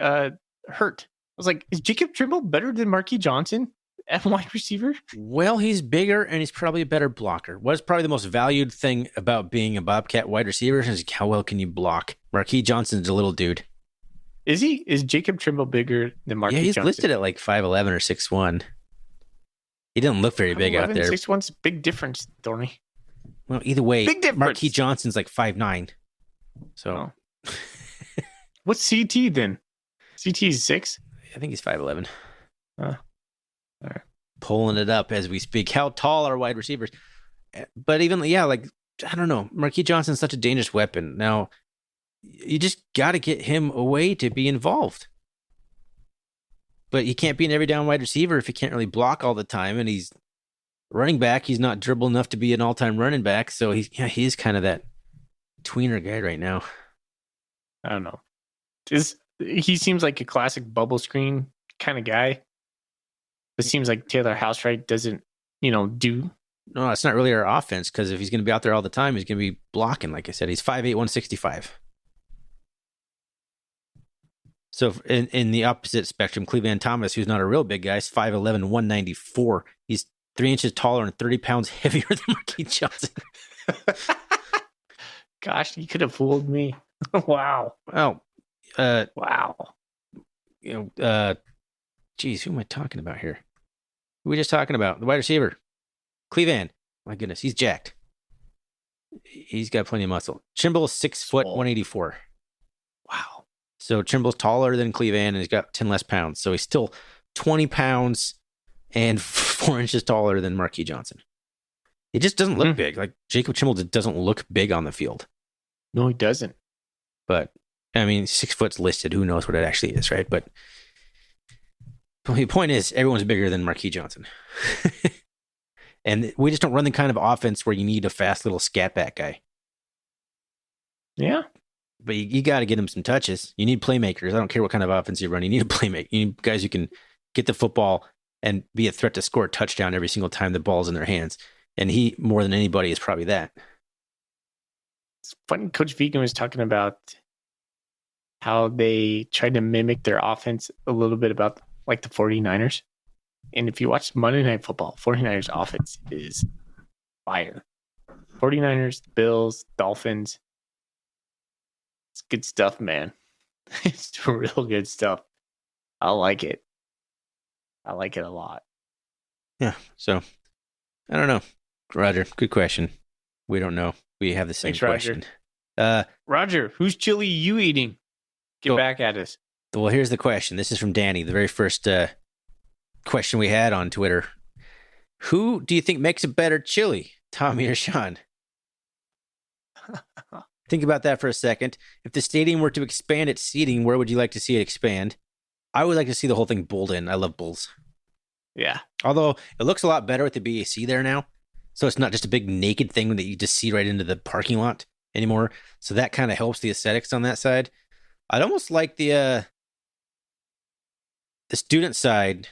hurt. I was like, is Jacob Trimble better than Marquis Johnson at wide receiver? Well, he's bigger and he's probably a better blocker. What's probably the most valued thing about being a Bobcat wide receiver is how well can you block. Marquis Johnson's a little dude. Is he? Is Jacob Trimble bigger than Marquis Johnson? Yeah, he's listed at like 5'11 or 6'1. He didn't look very big out there. 6'1's a big difference, Thorny. Well, either way, Marquis Johnson's like 5'9". So, what's CT then? CT is 6? I think he's 5'11. All right. Pulling it up as we speak. How tall are wide receivers? But even, I don't know. Marquis Johnson's such a dangerous weapon. Now, you just got to get him away to be involved. But he can't be an every down wide receiver if he can't really block all the time. And he's Running back, he's not dribble enough to be an all-time running back, so he's kind of that tweener guy right now. I don't know. He seems like a classic bubble screen kind of guy. It seems like Taylor Housewright doesn't, do. No, it's not really our offense, because if he's going to be out there all the time, he's going to be blocking. Like I said, he's 5'8", 165. So in the opposite spectrum, Cleveland Thomas, who's not a real big guy, is 5'11", 194. He's 3 inches taller and 30 pounds heavier than Marquis Johnson. Gosh, you could have fooled me. Wow. Well, wow. Geez, who am I talking about here? Who are we just talking about? The wide receiver. Cleveland. My goodness, he's jacked. He's got plenty of muscle. Trimble's 6 foot, 184. Wow. So Trimble's taller than Cleveland, and he's got 10 less pounds. So he's still 20 pounds and 4 inches taller than Marquis Johnson. It just doesn't look big. Like Jacob Trimble doesn't look big on the field. No, he doesn't. But I mean, 6 foot's listed. Who knows what it actually is, right? But the point is, everyone's bigger than Marquis Johnson. And we just don't run the kind of offense where you need a fast little scat back guy. Yeah. But you got to get him some touches. You need playmakers. I don't care what kind of offense you run. You need a playmaker. You need guys who can get the football and be a threat to score a touchdown every single time the ball's in their hands. And he, more than anybody, is probably that. It's funny. Coach Vegan was talking about how they tried to mimic their offense a little bit about like the 49ers. And if you watch Monday Night Football, 49ers offense is fire. 49ers, Bills, Dolphins. It's good stuff, man. It's real good stuff. I like it. I like it a lot. Yeah. So, I don't know. Roger, good question. We don't know. We have the same question. Roger, whose chili you eating? Get back at us. Well, here's the question. This is from Danny, the very first question we had on Twitter. Who do you think makes a better chili, Tommy or Sean? Think about that for a second. If the stadium were to expand its seating, where would you like to see it expand? I would like to see the whole thing bowled in. I love bowls. Yeah. Although it looks a lot better with the BAC there now. So it's not just a big naked thing that you just see right into the parking lot anymore. So that kind of helps the aesthetics on that side. I'd almost like the student side,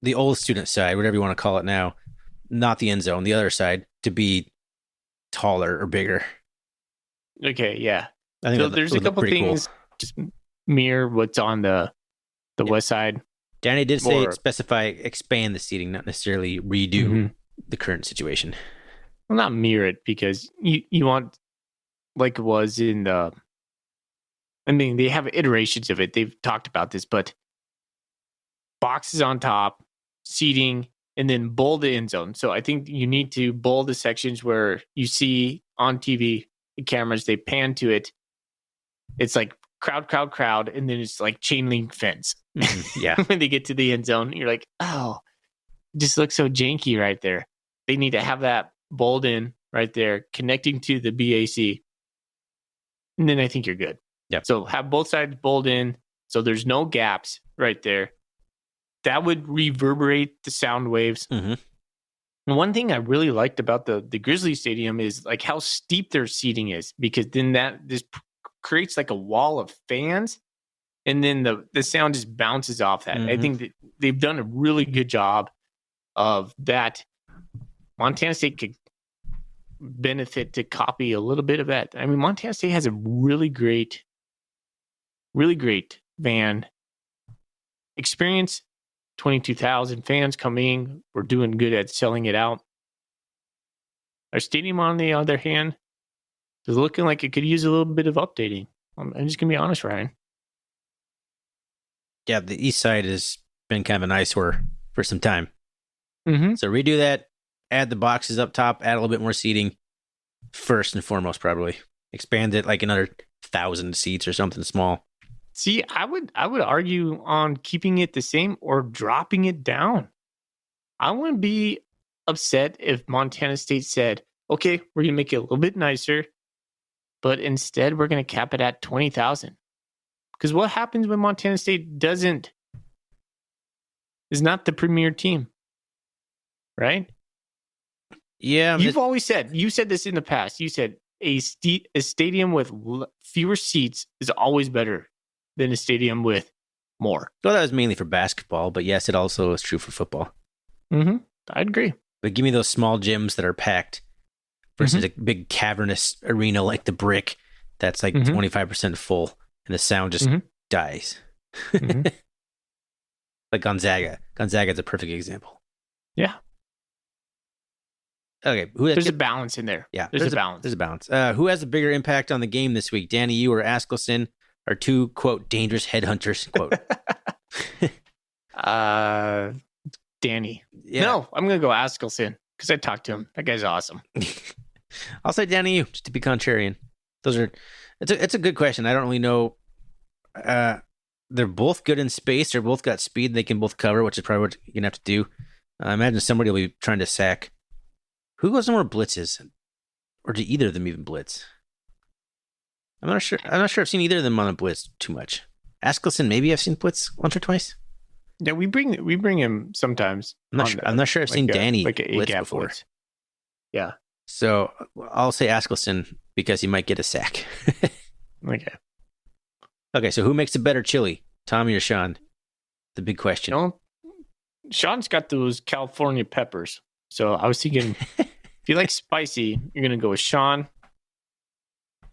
the old student side, whatever you want to call it now, not the end zone, the other side, to be taller or bigger. Okay, yeah. I think so there's a couple things cool. Just mirror what's on the west side. Danny did say expand the seating, not necessarily redo the current situation. Well, not mirror it, because you want, like it was in the, I mean, they have iterations of it. They've talked about this, but boxes on top, seating, and then bowl the end zone. So I think you need to bowl the sections where you see on TV, the cameras, they pan to it. It's like crowd, and then it's like chain link fence. Yeah. When they get to the end zone, you're like, oh, it just looks so janky right there. They need to have that bowled in right there, connecting to the BAC. And then I think you're good. Yeah. So have both sides bowled in, so there's no gaps right there. That would reverberate the sound waves. And one thing I really liked about the Grizzly Stadium is like how steep their seating is, because then this creates like a wall of fans, and then the sound just bounces off that. I think that they've done a really good job of that. Montana State could benefit to copy a little bit of that. I mean, Montana State has a really great fan experience. 22,000 fans coming. We're doing good at selling it out. Our stadium, on the other hand, is looking like it could use a little bit of updating. I'm just going to be honest, Ryan. Yeah, the east side has been kind of an eyesore for some time. So redo that, add the boxes up top, add a little bit more seating first and foremost, probably. Expand it like another 1,000 seats or something small. See, I would argue on keeping it the same or dropping it down. I wouldn't be upset if Montana State said, okay, we're going to make it a little bit nicer, but instead we're going to cap it at 20,000. Because what happens when Montana State is not the premier team, right? Yeah. You've always said, you said this in the past. You said a stadium with fewer seats is always better than a stadium with more. Well, that was mainly for basketball, but yes, it also is true for football. Mm-hmm. I'd agree. But give me those small gyms that are packed versus a big cavernous arena like the Brick that's like 25% full and the sound just dies. Like Gonzaga. Gonzaga's a perfect example. Yeah. Okay. There's a balance in there. Yeah. There's a balance. There's a balance. Who has a bigger impact on the game this week? Danny, you or Askelson are two, quote, dangerous headhunters, quote. Danny. Yeah. No, I'm going to go Askelson because I talked to him. That guy's awesome. I'll say Danny, you, just to be contrarian. It's a good question. I don't really know. They're both good in space. They're both got speed. They can both cover, which is probably what you're going to have to do. I imagine somebody will be trying to sack. Who goes more blitzes? Or do either of them even blitz? I'm not sure. I've seen either of them on a blitz too much. Askelson, maybe I've seen blitz once or twice. Yeah, we bring him sometimes. I'm not sure I've seen Danny blitz before. Blitz. Yeah. So I'll say Askelson because he might get a sack. Okay. Okay, so who makes a better chili, Tommy or Sean? The big question. You know, Sean's got those California peppers. So I was thinking, if you like spicy, you're going to go with Sean. I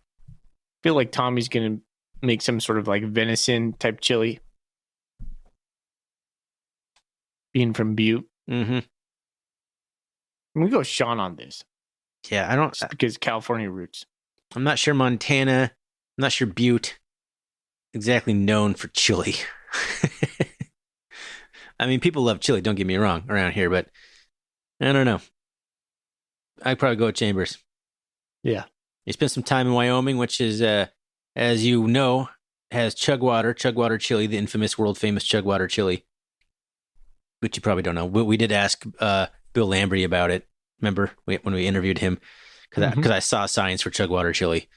feel like Tommy's going to make some sort of like venison type chili. Being from Butte. Mm-hmm. I'm going to go with Sean on this. Yeah, I don't... Just because California roots. I'm not sure Montana. I'm not sure Butte. Exactly known for chili. I mean, people love chili, don't get me wrong, around here, but I don't know. I'd probably go with Chambers. Yeah. He spent some time in Wyoming, which is, as you know, has Chugwater chili, the infamous, world-famous Chugwater chili, which you probably don't know. We did ask Bill Lambrey about it, remember, when we interviewed him, because I saw signs for Chugwater chili.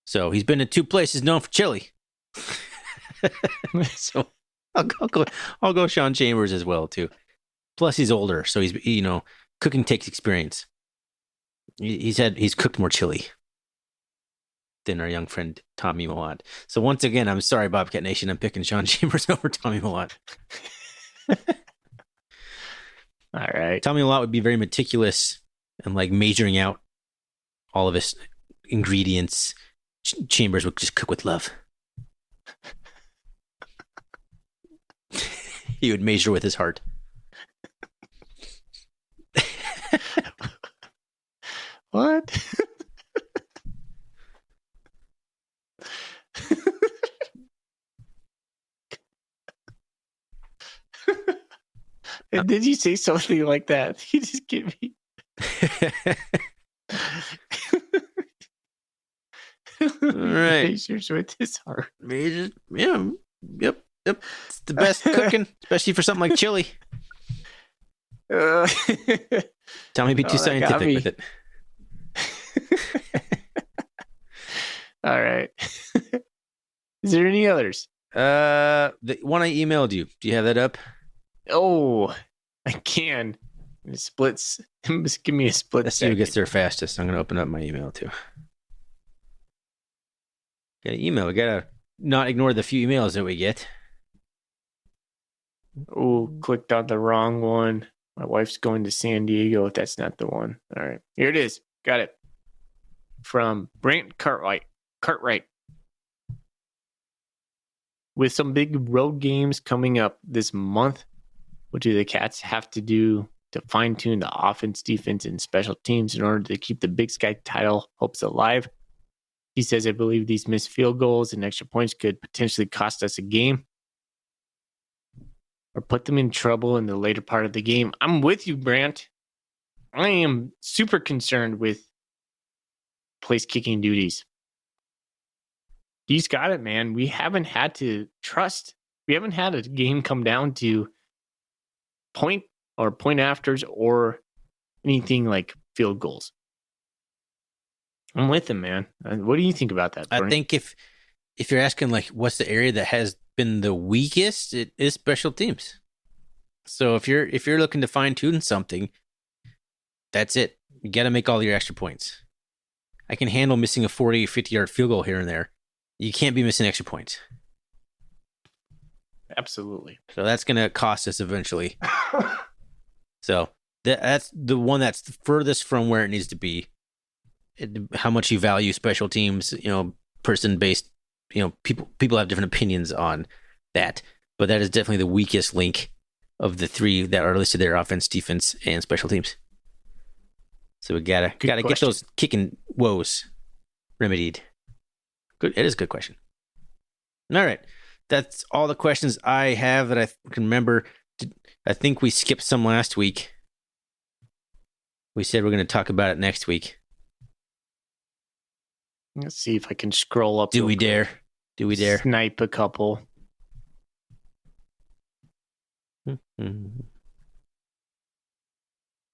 So he's been in two places known for chili. So I'll go Sean Chambers as well too. Plus he's older, so he's cooking takes experience. He's cooked more chili than our young friend Tommy Millot. So once again, I'm sorry, Bobcat Nation, I'm picking Sean Chambers over Tommy Millot. All right. Tommy Millot would be very meticulous and like measuring out all of his ingredients. Chambers would just cook with love. He would measure with his heart. What? And did you say something like that? You just give me. All right. Measures with his heart. Measures, yeah. Yep. It's the best cooking, especially for something like chili. Tommy, be too scientific with it. All right. Is there any others? The one I emailed you. Do you have that up? Oh, I can. Splits. Just give me a split. Let's see who gets there fastest. I'm going to open up my email too. Got an email. We got to not ignore the few emails that we get. Oh, clicked on the wrong one. My wife's going to San Diego. If that's not the one. All right. Here it is. Got it. From Brant Cartwright. With some big road games coming up this month, what do the Cats have to do to fine-tune the offense, defense, and special teams in order to keep the Big Sky title hopes alive? He says, I believe these missed field goals and extra points could potentially cost us a game or put them in trouble in the later part of the game. I'm with you, Brant. I am super concerned with place kicking duties. He's got it, man. We haven't had to trust. We haven't had a game come down to point afters or anything like field goals. I'm with him, man. What do you think about that, Bernie? I think if you're asking like what's the area that has been the weakest, it is special teams. So if you're looking to fine tune something, that's it. You got to make all your extra points. I can handle missing a 40, 50-yard field goal here and there. You can't be missing extra points. Absolutely. So that's going to cost us eventually. So that's the one that's the furthest from where it needs to be. How much you value special teams, person-based, people have different opinions on that. But that is definitely the weakest link of the three that are listed there: offense, defense, and special teams. So we gotta get those kicking woes remedied. Good, it is a good question. All right, that's all the questions I have that I can remember. I think we skipped some last week. We said we're going to talk about it next week. Let's see if I can scroll up. Do we dare? Do we dare? Snipe a couple.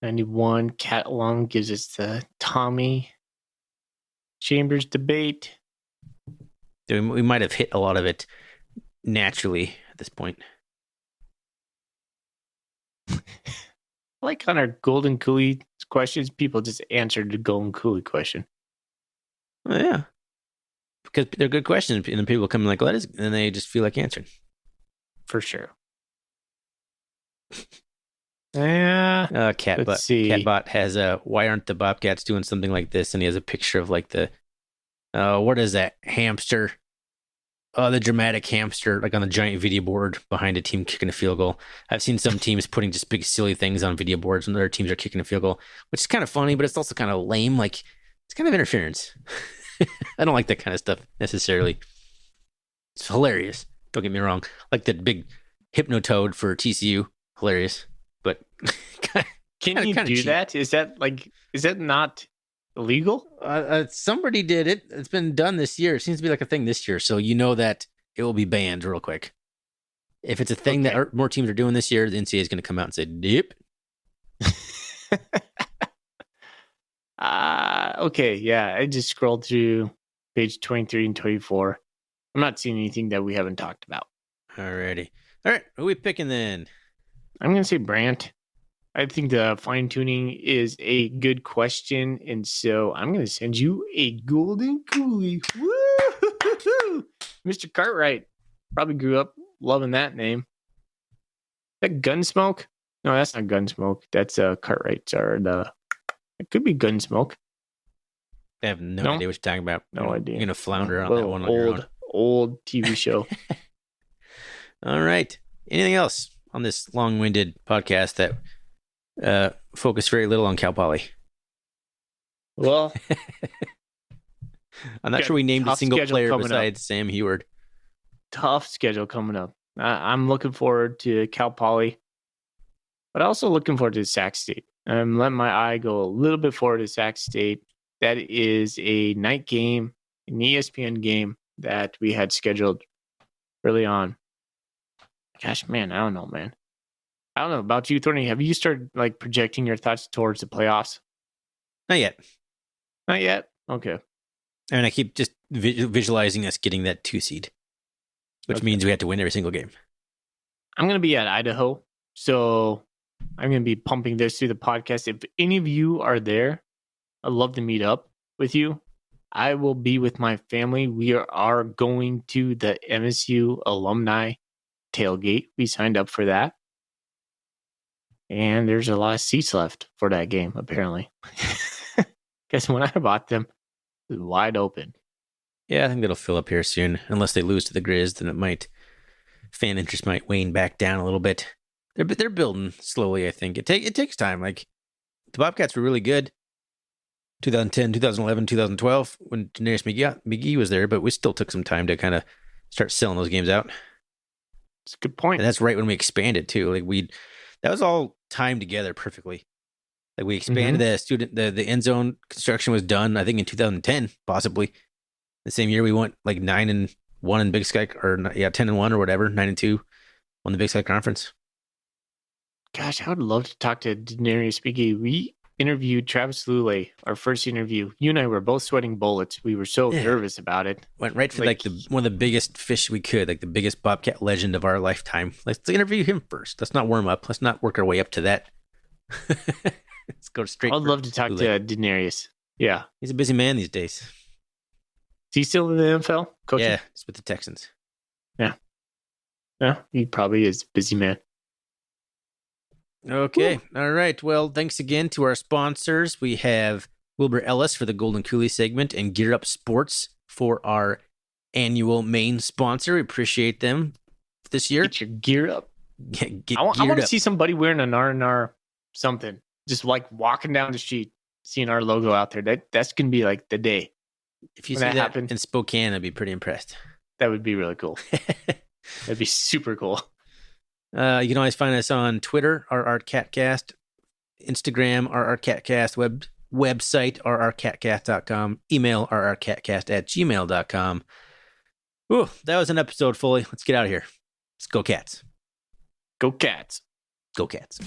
91, Cat Lung gives us the Tommy Chambers debate. We might have hit a lot of it naturally at this point. I like on our Golden Coolie questions, people just answered the Golden Coolie question. Oh, yeah. Because they're good questions, and then people come like, and then they just feel like answering. For sure. Yeah. Catbot has why aren't the Bobcats doing something like this? And he has a picture of like the what is that hamster? Oh, the dramatic hamster, like on the giant video board behind a team kicking a field goal. I've seen some teams putting just big silly things on video boards when other teams are kicking a field goal, which is kind of funny, but it's also kind of lame. Like it's kind of interference. I don't like that kind of stuff necessarily. It's hilarious. Don't get me wrong. Like that big hypnotoad for TCU. Hilarious, but can you do that? Is that not illegal? Somebody did it. It's been done this year. It seems to be like a thing this year, so you know that it will be banned real quick. If it's a thing that more teams are doing this year, the NCAA is going to come out and say, "Yep." Okay, yeah. I just scrolled through page 23 and 24. I'm not seeing anything that we haven't talked about. Alrighty. All right, who are we picking then? I'm going to say Brant. I think the fine-tuning is a good question, and so I'm going to send you a Golden Coolie. Woo! Mr. Cartwright. Probably grew up loving that name. Is that Gunsmoke? No, that's not Gunsmoke. That's Cartwright. It could be Gunsmoke. I have no idea what you're talking about. No idea. You're going to flounder on that one on your own. Old TV show. All right. Anything else on this long-winded podcast that focused very little on Cal Poly? Well, I'm not sure we named a single player besides Sam Heward. Tough schedule coming up. I'm looking forward to Cal Poly, but also looking forward to Sac State. I'm letting my eye go a little bit forward to Sac State. That is a night game, an ESPN game that we had scheduled early on. Gosh, man, I don't know, man. I don't know about you, Thorny. Have you started projecting your thoughts towards the playoffs? Not yet. Not yet? Okay. I mean, I keep just visualizing us getting that 2 seed, which means we have to win every single game. I'm going to be at Idaho, so I'm going to be pumping this through the podcast. If any of you are there, I'd love to meet up with you. I will be with my family. We are going to the MSU alumni tailgate. We signed up for that. And there's a lot of seats left for that game, apparently. Guess when I bought them, it was wide open. Yeah, I think that'll fill up here soon. Unless they lose to the Grizz, then fan interest might wane back down a little bit. They're building slowly, I think. It takes time. Like, the Bobcats were really good 2010, 2011, 2012 when Daenerys McGee was there, but we still took some time to kind of start selling those games out. It's a good point. And that's right when we expanded too. That was all timed together perfectly. Like we expanded the end zone construction was done, I think in 2010, possibly. The same year we went 9-1 in Big Sky, 10-1 or whatever, 9-2 on the Big Sky Conference. Gosh, I would love to talk to Daenerys McGee. We interviewed Travis Lulay, our first interview. You and I were both sweating bullets. We were so nervous about it. Went right for one of the biggest fish we could, the biggest Bobcat legend of our lifetime. Let's interview him first. Let's not warm up. Let's not work our way up to that. Let's go straight. I'd love to talk to Daenerys. Yeah. He's a busy man these days. Is he still in the NFL? Coaching? Yeah, he's with the Texans. Yeah, he probably is a busy man. Okay. All right. Well, thanks again to our sponsors. We have Wilbur Ellis for the Golden Coolie segment and Gear Up Sports for our annual main sponsor. We appreciate them this year. Get your gear up. I want to see somebody wearing an R&R something. Just like walking down the street, seeing our logo out there. That's going to be like the day. If you see that in Spokane, I'd be pretty impressed. That would be really cool. That'd be super cool. You can always find us on Twitter, RRCatcast, Instagram, RRCatcast, website, rrcatcast.com, email, rrcatcast@gmail.com. Ooh, that was an episode, Foley. Let's get out of here. Let's go Cats. Go Cats. Go Cats.